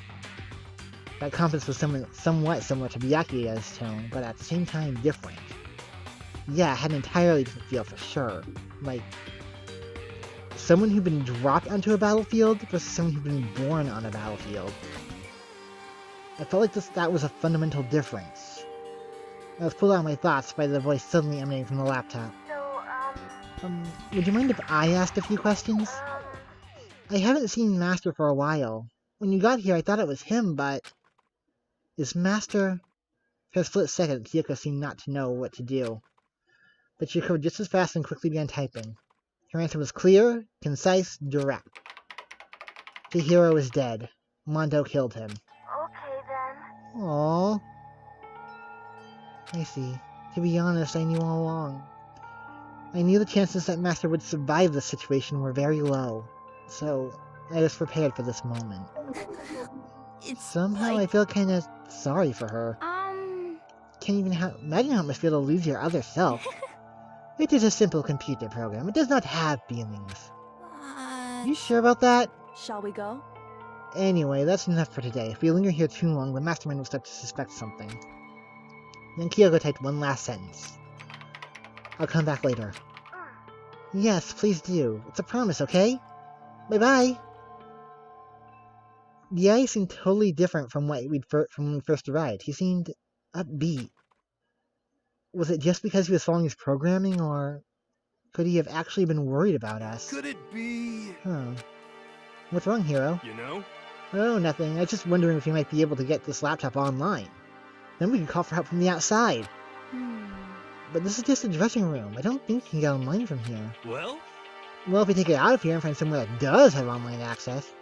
That confidence was somewhat similar to Byakuya's tone, but at the same time different. Yeah, it had an entirely different feel for sure. Like, someone who'd been dropped onto a battlefield versus someone who'd been born on a battlefield. I felt like that was a fundamental difference. I was pulled out of my thoughts by the voice suddenly emanating from the laptop. So, Would you mind if I asked a few questions? I haven't seen Master for a while. When you got here, I thought it was him, but... Is Master... For a split second, Kyoko seemed not to know what to do. But she recovered just as fast and quickly began typing. Her answer was clear, concise, direct. Chihiro is dead. Mondo killed him. okay then. Aww. I see. To be honest, I knew all along. I knew the chances that Master would survive this situation were very low. So, I was prepared for this moment. Somehow I feel kinda sorry for her. Can't even imagine how it must feel to lose your other self. It is a simple computer program. It does not have feelings. You sure about that? shall we go? Anyway, that's enough for today. If we linger here too long, the mastermind will start to suspect something. Then Kyoko typed one last sentence. I'll come back later. Yes, please do. It's a promise, okay? Bye-bye! The AI seemed totally different from when we first arrived. He seemed upbeat. Was it just because he was following his programming, or could he have actually been worried about us? Could it be... Huh. What's wrong, Hero? You know? Oh, nothing. I was just wondering if we might be able to get this laptop online. Then we can call for help from the outside. But this is just a dressing room. I don't think we can get online from here. Well? Well, if we take it out of here and find somewhere that does have online access...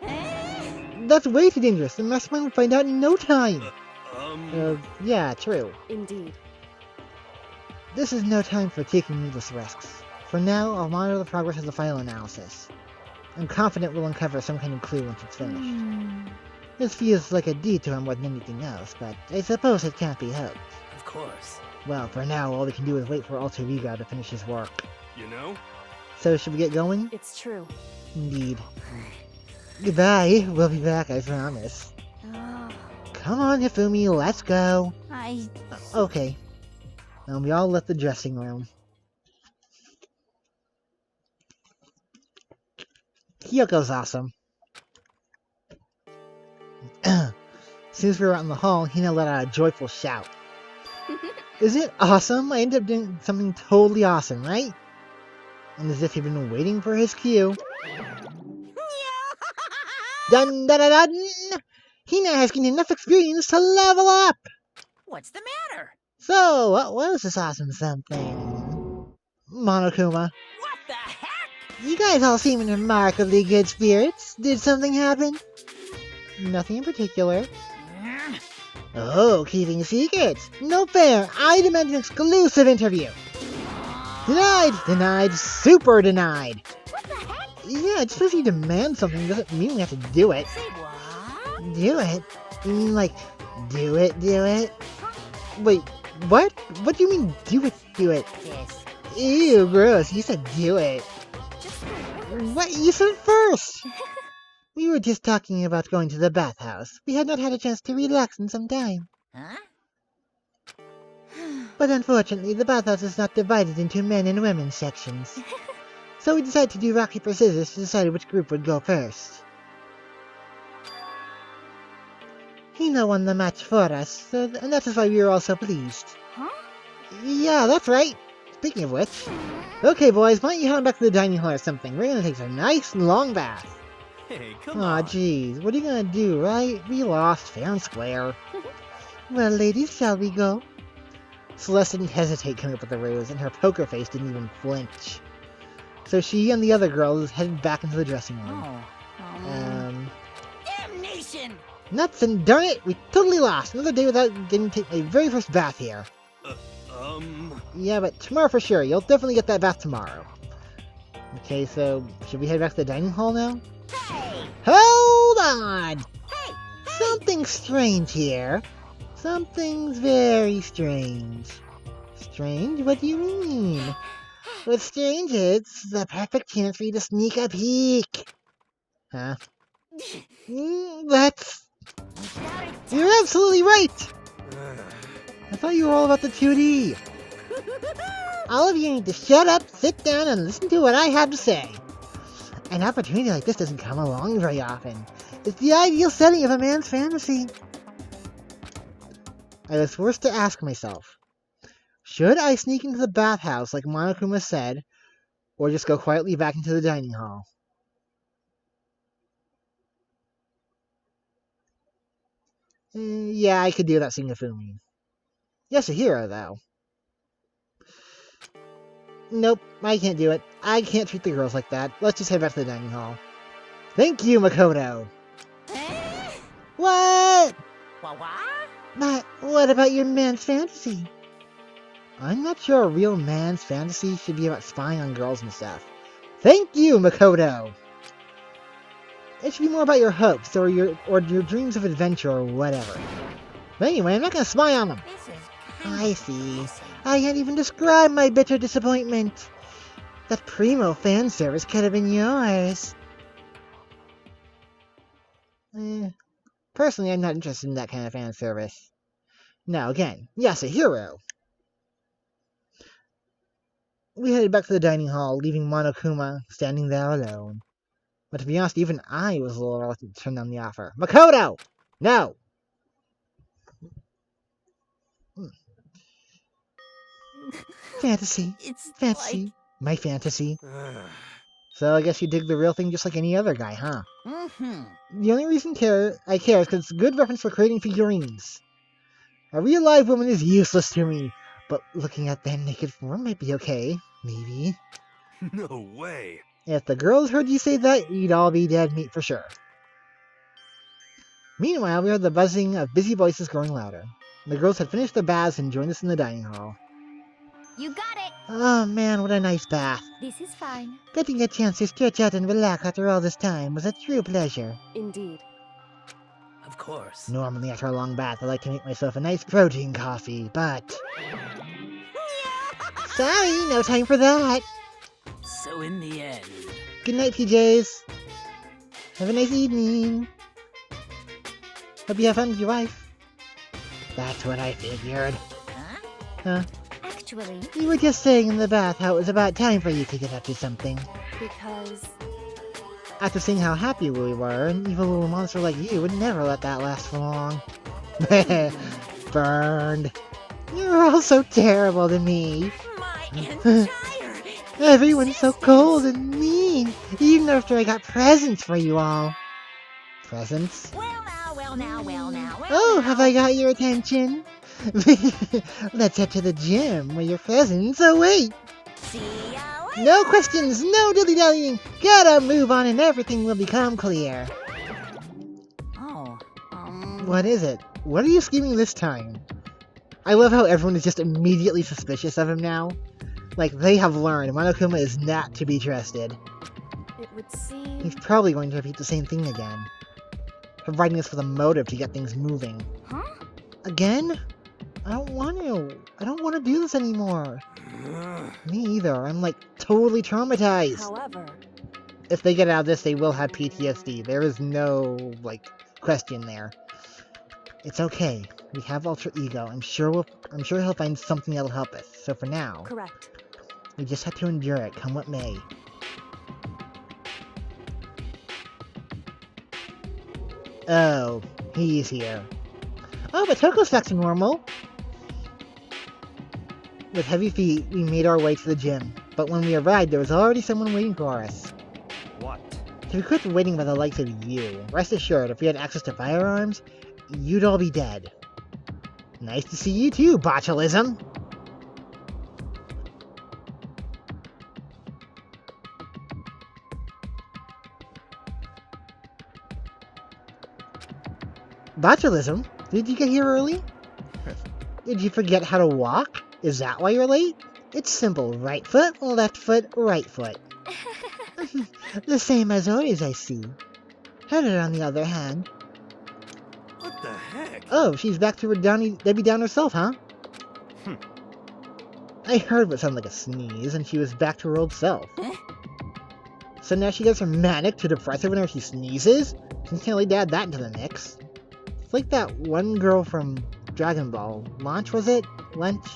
That's way too dangerous. The mastermind would find out in no time. Yeah, true. Indeed. This is no time for taking needless risks. For now, I'll monitor the progress of the file analysis. I'm confident we'll uncover some kind of clue once it's finished. This feels like a detour more than anything else, but I suppose it can't be helped. Of course. Well, for now, all we can do is wait for Alter Ego to finish his work. You know? So, should we get going? It's true. Indeed. Goodbye. We'll be back, I promise. Come on, Hifumi, let's go. I... Okay. And we all left the dressing room. Kyoko's awesome. As soon as we were out in the hall, Hina let out a joyful shout. Isn't it awesome? I ended up doing something totally awesome, right? And as if he'd been waiting for his cue. Dun dun dun dun! Hina has gained enough experience to level up! What's the matter? So, what was this awesome something? Monokuma. What the heck? You guys all seem in remarkably good spirits. Did something happen? Nothing in particular. Oh, keeping secrets. No fair. I demand an exclusive interview. Denied! Denied! Super denied! What the heck? Yeah, just because you demand something doesn't mean we have to do it. Say what? Do it? You mean like, do it, do it? Wait, what? What do you mean, do it, do it? Yes. Ew, gross. You said do it. Just the worst. What? You said first! We were just talking about going to the bathhouse. We had not had a chance to relax in some time. Huh? But unfortunately, the bathhouse is not divided into men and women sections. So we decided to do rock, paper, scissors to decide which group would go first. Hina won the match for us, and that is why we were all so pleased. Huh? Yeah, that's right. Speaking of which, okay boys, why don't you head back to the dining hall or something? We're gonna take a nice long bath. Hey, come Aw, on. jeez, what are you gonna do, right? We lost, fair and square. Well, ladies, shall we go? Celeste didn't hesitate coming up with the ruse, and her poker face didn't even flinch. So she and the other girls headed back into the dressing room. Oh. Damnation! Nuts and darn it, we totally lost! Another day without getting to take my very first bath here. Yeah, but tomorrow for sure. You'll definitely get that bath tomorrow. Okay, so should we head back to the dining hall now? Hey! Hold on! Hey! Something's strange here. Something's very strange. Strange? What do you mean? What's strange is the perfect chance for you to sneak a peek. Huh? That's... You're absolutely right! I thought you were all about the 2D. All of you need to shut up, sit down, and listen to what I have to say. An opportunity like this doesn't come along very often. It's the ideal setting of a man's fantasy. I was forced to ask myself, should I sneak into the bathhouse like Monokuma said, or just go quietly back into the dining hall? Yeah, I could do that seeing Fumi. Yasuhiro, though. Nope, I can't do it. I can't treat the girls like that. Let's just head back to the dining hall. Thank you, Makoto! What? What? But what about your man's fantasy? I'm not sure a real man's fantasy should be about spying on girls and stuff. Thank you, Makoto! It should be more about your hopes, or your dreams of adventure, or whatever. But anyway, I'm not gonna spy on them. This is I see. I can't even describe my bitter disappointment. That primo fan service could have been yours. Personally, I'm not interested in that kind of fan service. Now again, Yasuhiro. We headed back to the dining hall, leaving Monokuma standing there alone. But to be honest, even I was a little reluctant to turn down the offer. Makoto! No! Fantasy. It's Fantasy. My fantasy. So I guess you dig the real thing just like any other guy, huh? like... The only reason I care is because it's a good reference for creating figurines. A real live woman is useless to me, but looking at their naked form might be okay. Maybe. No way. If the girls heard you say that, you'd all be dead meat for sure. Meanwhile, we heard the buzzing of busy voices growing louder. The girls had finished their baths and joined us in the dining hall. You got it. Oh man, what a nice bath. This is fine. Getting a chance to stretch out and relax after all this time was a true pleasure. Indeed. Of course. Normally after a long bath, I like to make myself a nice protein coffee, but... Sorry, no time for that. So in the end... Good night, PJs. Have a nice evening. Hope you have fun with your wife. That's what I figured. Huh? Huh? Actually, You were just saying in the bath how it was about time for you to get up to something. Because After seeing how happy we were, an evil little monster like you would never let that last for long. Burned. You're all so terrible to me. My entire Everyone's so cold and mean, even after I got presents for you all. Presents? Oh, have I got your attention? Let's head to the gym where your presents await. See ya No questions, no dilly-dallying. Gotta move on and everything will become clear. Oh, What is it? What are you scheming this time? I love how everyone is just immediately suspicious of him now. Like, they have learned Monokuma is not to be trusted. it would seem... He's probably going to repeat the same thing again. Providing us with a motive to get things moving. huh? Again? I don't want to. I don't want to do this anymore. Me either. I'm like totally traumatized. However, If they get out of this, they will have PTSD. There is no, like, question there. It's okay. We have alter ego. I'm sure he'll find something that'll help us. So for now, correct. we just have to endure it, come what may. Oh, he's here. Oh, but Toko's back to normal. With heavy feet, we made our way to the gym. But when we arrived, there was already someone waiting for us. What? To be quit waiting by the likes of you, rest assured, if we had access to firearms, you'd all be dead. Nice to see you too, botulism! Botulism? Did you get here early? Did you forget how to walk? Is that why you're late? It's simple. Right foot, left foot, right foot. The same as always, I see. Heather, on the other hand... What the heck? Oh, she's back to her Debbie Downer self, huh? I heard what sounded like a sneeze, and she was back to her old self. So now she goes from manic to depressive whenever she sneezes? She can't really add that into the mix. It's like that one girl from Dragon Ball. Launch, was it? Lunch?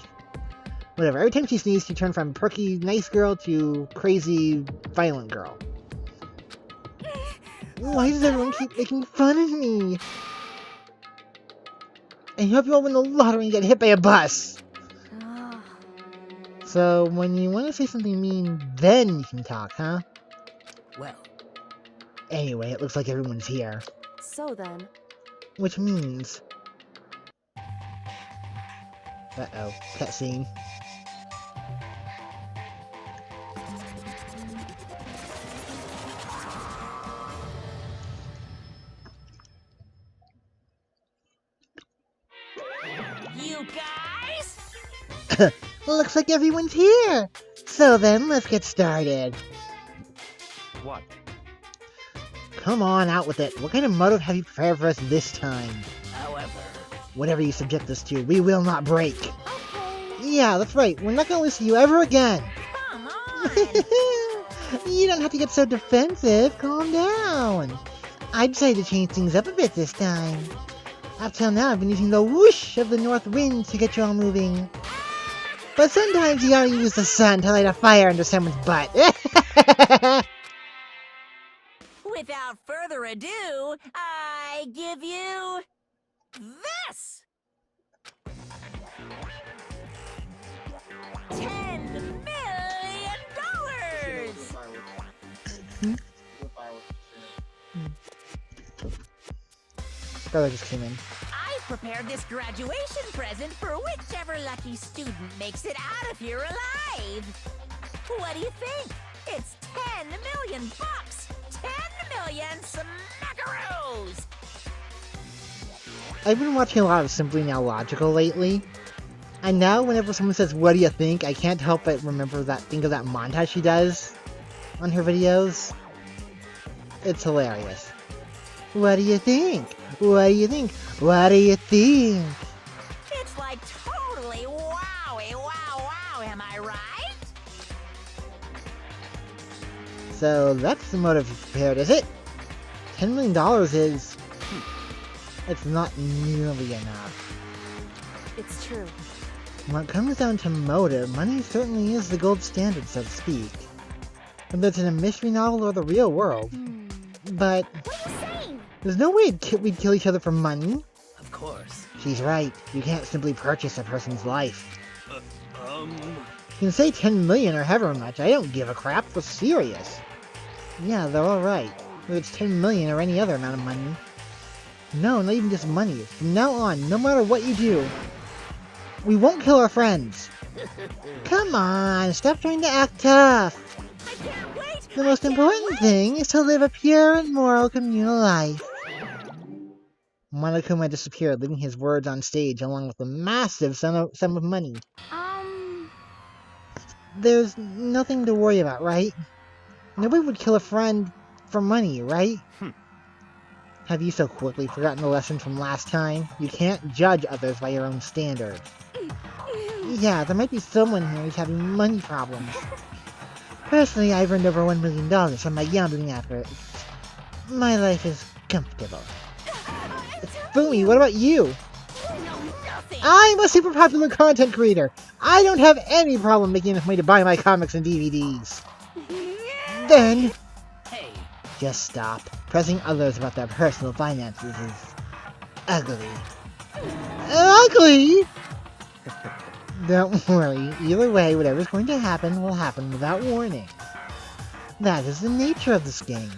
Whatever. Every time she sneezed, she turned from perky, nice girl to crazy, violent girl. Why does everyone keep making fun of me? I hope you all win the lottery and get hit by a bus! Ah, So, when you want to say something mean, then you can talk, huh? well, Anyway, it looks like everyone's here. so then, Which means... Uh-oh. Cutscene. you guys? Looks like everyone's here! So then, let's get started. What? Come on, out with it. What kind of motive have you prepared for us this time? However, Whatever you subject us to, we will not break. Okay. Yeah, that's right. We're not gonna listen to you ever again. come on. You don't have to get so defensive. Calm down. I decided to change things up a bit this time. Up till now, I've been using the whoosh of the north wind to get you all moving. But sometimes you gotta use the sun to light a fire under someone's butt. Without further ado, I give you this. $10 million. Brother just came in. I prepared this graduation present for whichever lucky student makes it out of here alive. What do you think? It's 10 million bucks. 10 million smackaroos. I've been watching a lot of Simply Now Logical lately. And now whenever someone says, what do you think? I can't help but think of that montage she does on her videos. It's hilarious. What do you think? What do you think? What do you think? It's like totally wowie, wow, am I right? So that's the motive you prepared, is it? $10 million is... It's not nearly enough. it's true. When it comes down to motive, money certainly is the gold standard, so to speak. Whether it's in a mystery novel or the real world. But What are you saying? there's no way we'd kill each other for money. Of course. She's right. You can't simply purchase a person's life. Um... You can say 10 million or however much. I don't give a crap. We're serious. Yeah, they're all right. Whether it's 10 million or any other amount of money. No, not even just money. From now on, no matter what you do, we won't kill our friends. Come on, stop trying to act tough. I can't wait! The most important thing is to live a pure and moral communal life. Monokuma disappeared, leaving his words on stage along with a massive sum of money. There's nothing to worry about, right? Nobody would kill a friend for money, right? Have you so quickly forgotten the lesson from last time? You can't judge others by your own standards. Yeah, there might be someone here who's having money problems. Personally, I've earned over $1 million from my gambling efforts. My life is comfortable. Fumi, what about you? I'm a super popular content creator. I don't have any problem making enough money to buy my comics and DVDs. Then, Hey. just stop. Pressing others about their personal finances is ugly. Ugly? Don't worry. Either way, whatever's going to happen will happen without warning. That is the nature of this game.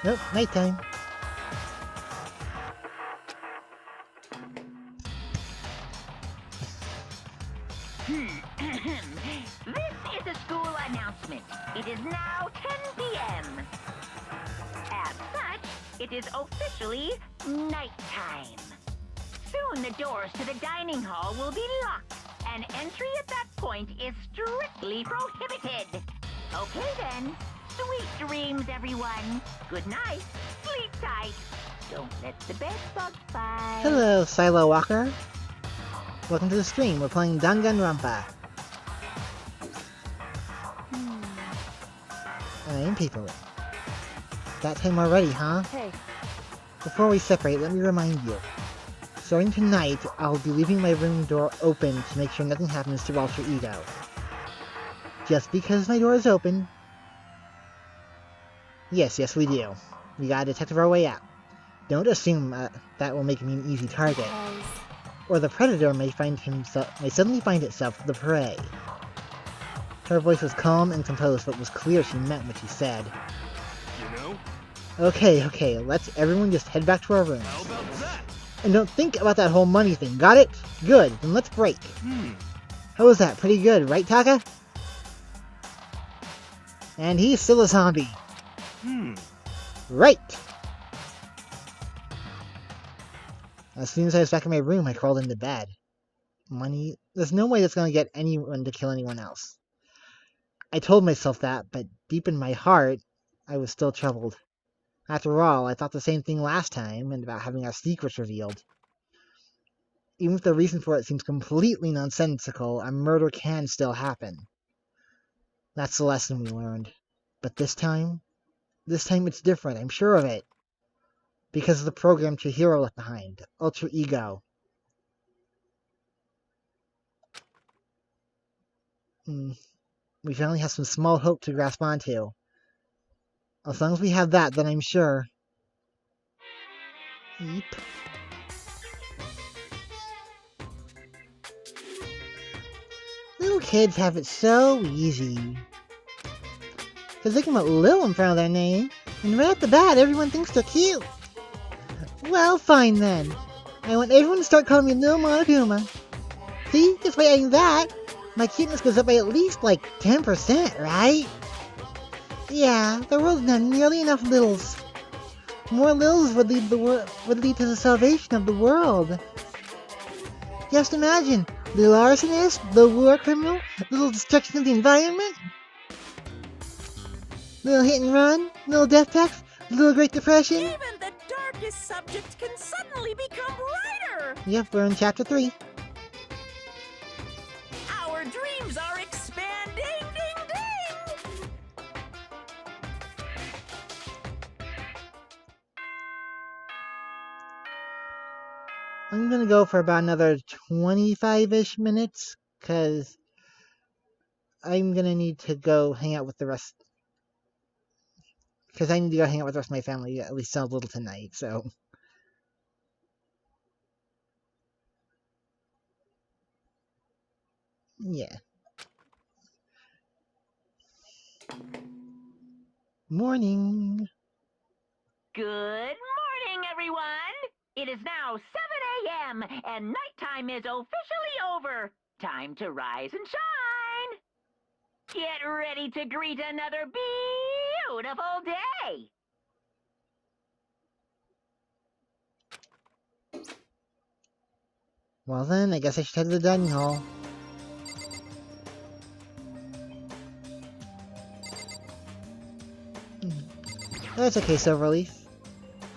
Nope, nighttime. This is a school announcement. It is now 10 p.m. As such, it is officially nighttime. Soon the doors to the dining hall will be locked, and entry at that point is strictly prohibited. Okay then. Sweet dreams, everyone. Good night. Sleep tight. Don't let the bed bugs bite. Hello, Silo Walker. Welcome to the stream. We're playing Danganronpa. I am Paperwing. That time already, huh? Hey, Before we separate, let me remind you. Starting tonight, I'll be leaving my room door open to make sure nothing happens to Alter Ego. Just because my door is open... Yes, we do. We gotta detective our way out. Don't assume that will make me an easy target. because... Or the predator may suddenly find itself the prey. Her voice was calm and composed, but it was clear she meant what she said. You know? Okay, let's everyone just head back to our rooms. How about that? And don't think about that whole money thing, got it? Good, then let's break. How was that? Pretty good, right, Taka? And he's still a zombie. Right! As soon as I was back in my room, I crawled into bed. Money? There's no way that's gonna get anyone to kill anyone else. I told myself that, but deep in my heart, I was still troubled. After all, I thought the same thing last time, and about having our secrets revealed. Even if the reason for it seems completely nonsensical, a murder can still happen. That's the lesson we learned. But this time it's different, I'm sure of it. Because of the program Chihiro left behind, Ultra Ego. We finally have some small hope to grasp onto. As long as we have that, then I'm sure. Yeep. Little kids have it so easy. Cause they can put Lil in front of their name, and right off the bat, everyone thinks they're cute. Well, fine then. I want everyone to start calling me Lil Monokuma. See, just by adding that, my cuteness goes up by at least, like, 10%, right? Yeah, the world's not nearly enough Lils. More Lils would lead to the salvation of the world. Just imagine, little arsonist, little war criminal, little destruction of the environment, little hit and run, little death tax, little Great Depression. Even the darkest subject can suddenly become brighter. Yep, we're in chapter 3. Our dreams are expanding. Ding ding. I'm gonna go for about another 25-ish minutes, because I'm gonna need to go hang out with the rest. Because I need to go hang out with the rest of my family at least a little tonight, so. Yeah. Morning. Good morning, everyone! It is now 7 a.m., and nighttime is officially over. Time to rise and shine! Get ready to greet another beautiful day! Well then, I guess I should head to the dining hall. That's okay, Silverleaf.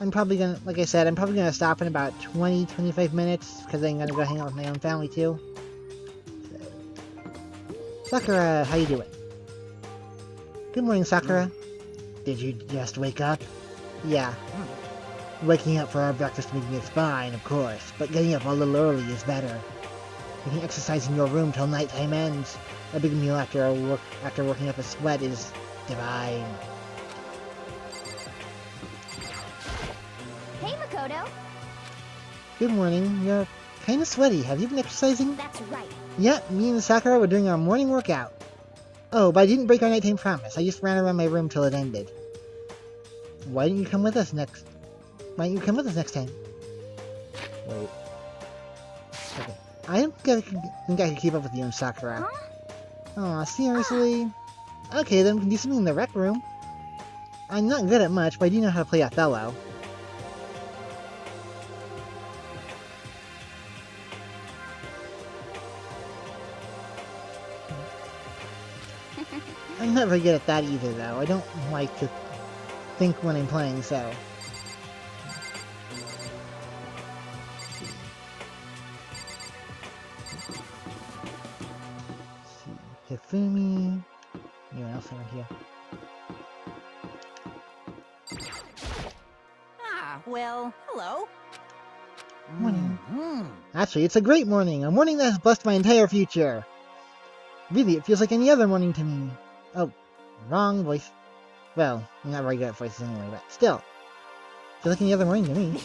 I'm probably gonna, like I said, I'm probably gonna stop in about 20-25 minutes, because I'm gonna go hang out with my own family too. So. Sakura, how you doing? Good morning, Sakura. Did you just wake up? Yeah. Waking up for our breakfast meeting is fine, of course, but getting up a little early is better. You can exercise in your room till nighttime ends. A big meal after working up a sweat is divine. Hey, Makoto. Good morning. You're kind of sweaty. Have you been exercising? That's right. Yeah, me and Sakura were doing our morning workout. Oh, but I didn't break our nighttime promise. I just ran around my room till it ended. Why didn't you come with us next? Why don't you come with us next time? Wait. Okay. I don't think I can keep up with you and Sakura. Huh? Aw, seriously? Okay, then we can do something in the rec room. I'm not good at much, but I do know how to play Othello. I'm not very good at that either, though. I don't like to think when I'm playing, so... Hifumi... Anyone else around here? Ah, well, hello. Morning. Mm. Actually, it's a great morning! A morning that has blessed my entire future! Really, it feels like any other morning to me. Oh, wrong voice. Well, I'm not very good at voices anyway, but still. Feels like any other morning to me.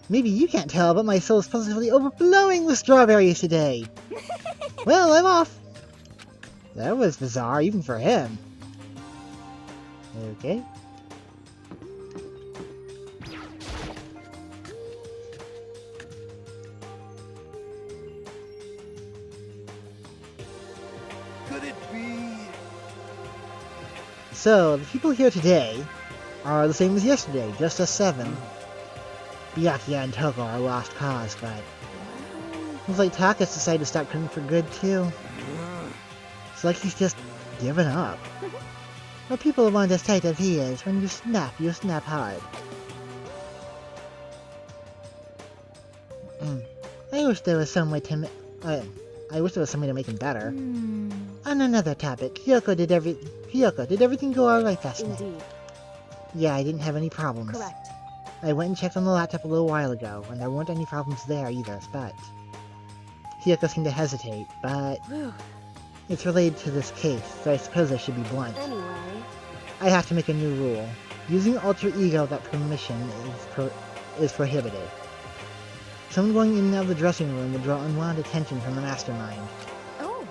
Maybe you can't tell, but my soul is positively overflowing with strawberries today! Well, I'm off! That was bizarre, even for him. Okay. Could it be? So, the people here today are the same as yesterday, just us 7. Byakuya and Toko are lost cause, but... Looks like Taka's decided to stop cooking for good, too. It's like he's just given up. But people aren't as tight as he is. When you snap hard. I wish there was some way to I wish there was some way to make him better. On another topic, Kyoko, did everything go alright last night? Indeed. Yeah, I didn't have any problems. Correct. I went and checked on the laptop a little while ago, and there weren't any problems there either, but... Kyoko seemed to hesitate, but... Whew. It's related to this case, so I suppose I should be blunt. Anyway. I have to make a new rule. Using alter ego without permission is prohibited. Someone going in and out of the dressing room would draw unwanted attention from the mastermind. Oh.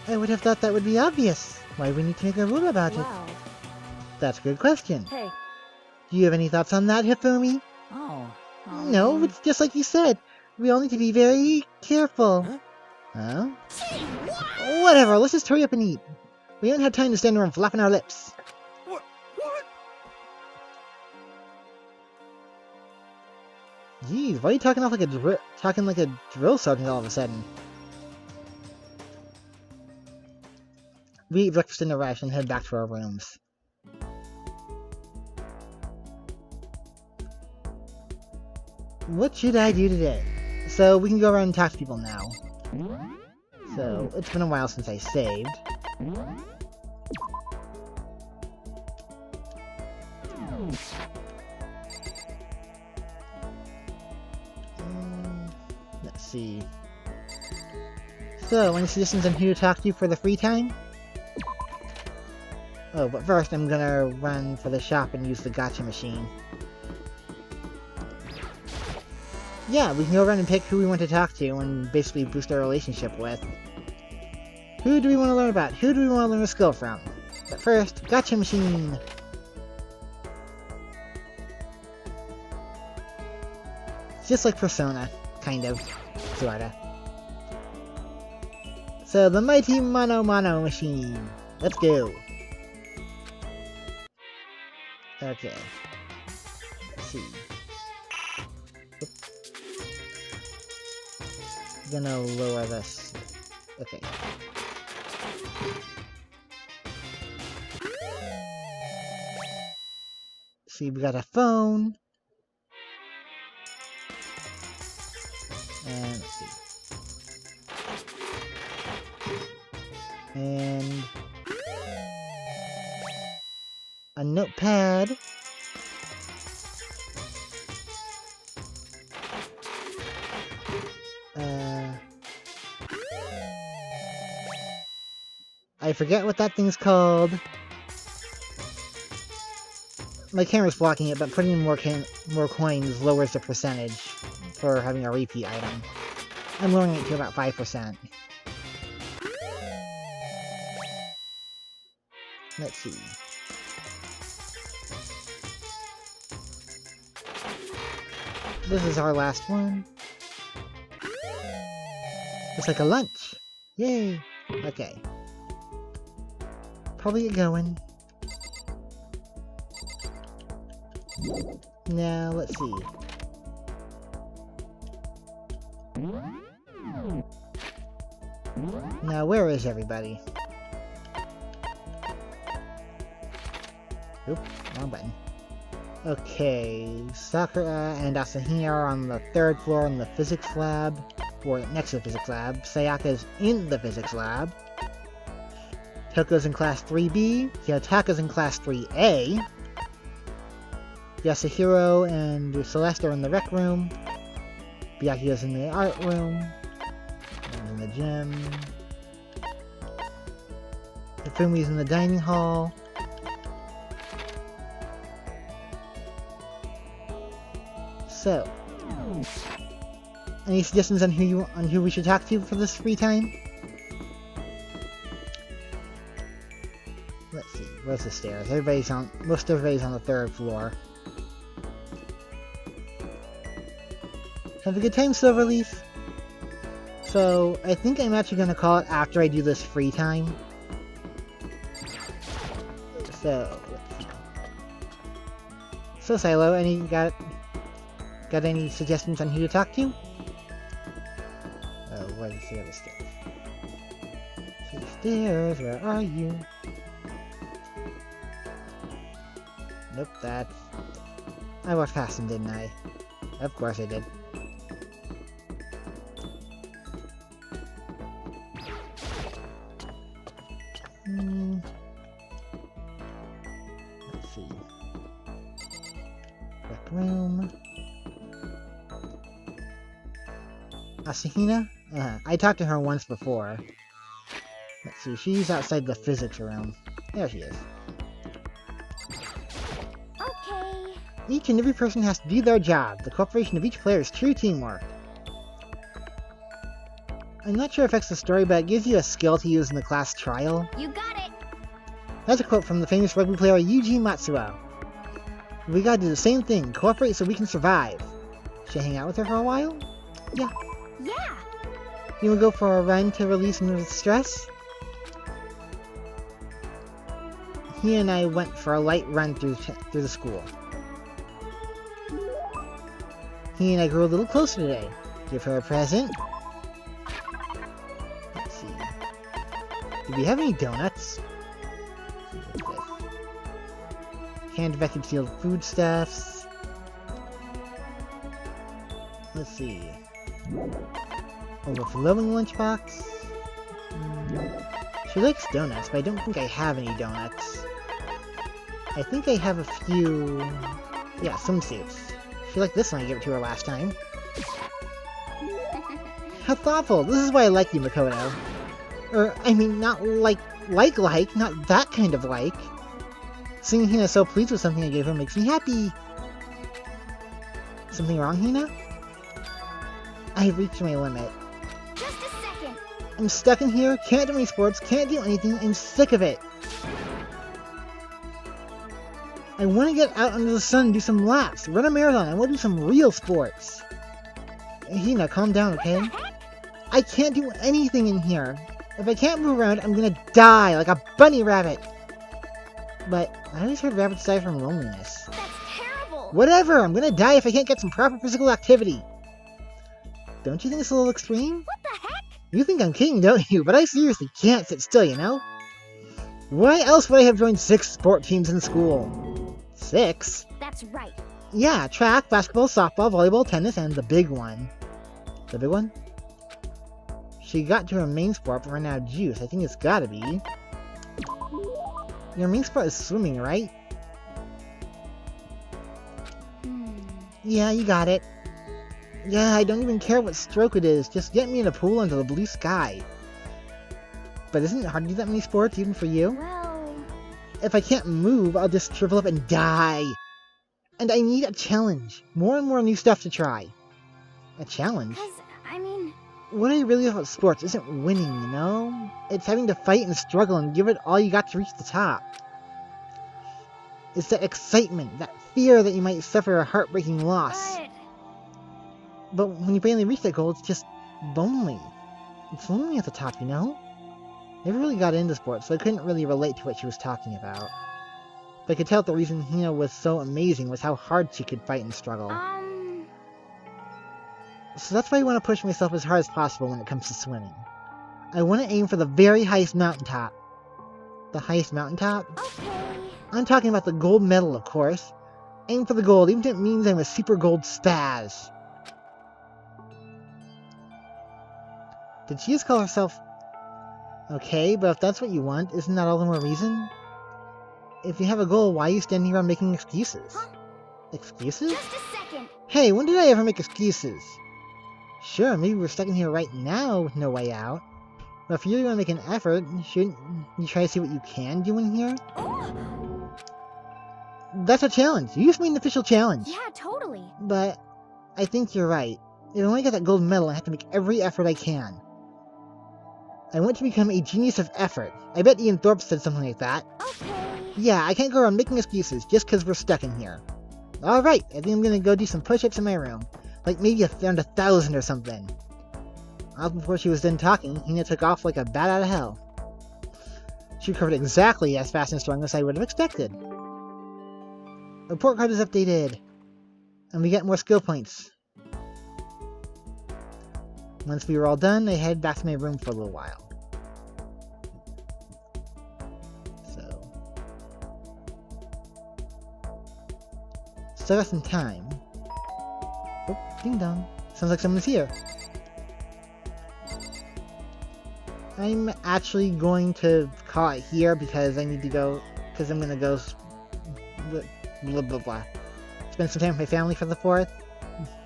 I would have thought that would be obvious. Why would we need to make a rule about it? Wow. That's a good question. Hey. Do you have any thoughts on that, Hifumi? Oh. No, it's just like you said. We all need to be very careful. Huh? Whatever, let's just hurry up and eat. We don't have time to stand around flapping our lips. What? Jeez, why are you talking off like a drill sergeant all of a sudden? We eat breakfast in a rush and head back to our rooms. What should I do today? So we can go around and talk to people now. So it's been a while since I saved. Let's see. So, any suggestions on who to talk to for the free time? Oh, but first I'm gonna run for the shop and use the gacha machine. Yeah, we can go around and pick who we want to talk to and basically boost our relationship with. Who do we want to learn about? Who do we want to learn a skill from? But first, gacha machine! It's just like Persona, kind of, sorta. So, the mighty Mono machine! Let's go! Okay. Let's see. I'm gonna lower this. Okay. See, we got a phone. And let's see. And a notepad. I forget what that thing's called. My camera's blocking it, but putting in more coins lowers the percentage for having a repeat item. I'm lowering it to about 5%. Let's see. This is our last one. Looks like a lunch. Yay! Okay. Probably get going. Now, let's see. Now, where is everybody? Oop, wrong button. Okay, Sakura and Asahina are on the 3rd floor in the physics lab, or next to the physics lab. Sayaka's in the physics lab. Toko's in class 3B. Hyotaka's in class 3A. Yasuhiro and Celeste are in the rec room. Byakuya's in the art room. And in the gym. Hifumi's in the dining hall. So, any suggestions on who we should talk to for this free time? Let's see, where's the stairs? Most everybody's on the 3rd floor. Have a good time, Silverleaf. So, I think I'm actually gonna call it after I do this free time. So, let's see. So, Silo, got any suggestions on who to talk to? Oh, where's the other stairs? The stairs, where are you? Nope, that's... I walked past them, didn't I? Of course I did. Let's see. Rec room. Asahina? I talked to her once before. Let's see, she's outside the physics room. There she is. Okay. Each and every person has to do their job. The cooperation of each player is true teamwork. I'm not sure it affects the story, but it gives you a skill to use in the class trial. You got it. That's a quote from the famous rugby player Yuji Matsuo. We gotta do the same thing, cooperate so we can survive. Should I hang out with her for a while? Yeah. Yeah. You wanna go for a run to release some of the stress? He and I went for a light run through the school. He and I grew a little closer today. Give her a present. Let's see. Do we have any donuts? Canned vacuum sealed foodstuffs. Let's see. Overflowing lunchbox. She likes donuts, but I don't think I have any donuts. I think I have a few... yeah, swimsuits. I feel like this one I gave it to her last time. How thoughtful! This is why I like you, Makoto. I mean, not like, not that kind of like. Seeing Hina so pleased with something I gave her makes me happy. Something wrong, Hina? I've reached my limit. Just a second. I'm stuck in here, can't do any sports, can't do anything, I'm sick of it. I want to get out under the sun and do some laps, run a marathon, I want to do some real sports. Hey, Hina, calm down, okay? I can't do anything in here. If I can't move around, I'm gonna die like a bunny rabbit. But I always heard rabbits die from loneliness. That's terrible. Whatever, I'm gonna die if I can't get some proper physical activity. Don't you think it's a little extreme? What the heck? You think I'm kidding, don't you? But I seriously can't sit still, you know? Why else would I have joined 6 sport teams in school? 6? That's right. Yeah, track, basketball, softball, volleyball, tennis, and the big one. The big one? She got to her main sport, but ran out of juice. I think it's gotta be... Your main sport is swimming, right? Yeah, you got it. Yeah, I don't even care what stroke it is. Just get me in a pool under the blue sky. But isn't it hard to do that many sports, even for you? Well... If I can't move, I'll just shrivel up and die. And I need a challenge. More and more new stuff to try. A challenge? 'cause, I mean... What I really love about sports isn't winning, you know? It's having to fight and struggle and give it all you got to reach the top. It's that excitement, that fear that you might suffer a heartbreaking loss. But when you finally reach that goal, it's just lonely. It's lonely at the top, you know? I never really got into sports, so I couldn't really relate to what she was talking about. But I could tell the reason Hina was so amazing was how hard she could fight and struggle. So that's why I want to push myself as hard as possible when it comes to swimming. I want to aim for the very highest mountaintop. The highest mountaintop? Okay. I'm talking about the gold medal, of course. Aim for the gold, even if it means I'm a super gold spaz. Did she just call herself... Okay, but if that's what you want, isn't that all the more reason? If you have a goal, why are you standing around making excuses? Huh? Excuses? Just a second. Hey, when did I ever make excuses? Sure, maybe we're stuck in here right now with no way out. But if you really want to make an effort, shouldn't you try to see what you can do in here? Oh. That's a challenge. You just made an official challenge. Yeah, totally. But I think you're right. If I want to get that gold medal, I have to make every effort I can. I want to become a genius of effort. I bet Ian Thorpe said something like that. Okay. Yeah, I can't go around making excuses just because we're stuck in here. Alright, I think I'm gonna go do some push-ups in my room. Like maybe around 1,000 or something. All before she was done talking, Hina took off like a bat out of hell. She recovered exactly as fast and strong as I would have expected. Report card is updated. And we get more skill points. Once we were all done, I headed back to my room for a little while. So... still got some time. Oh, ding dong. Sounds like someone's here. I'm actually going to call it here because I need to go, because I'm gonna go blah blah blah. Spend some time with my family for the 4th.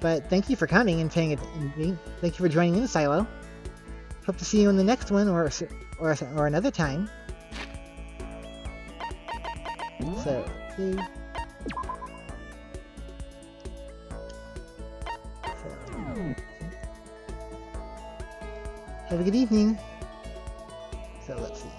But thank you for coming and paying attention. Thank you for joining in, Silo. Hope to see you in the next one or another time. So, see. Have a good evening. So let's see.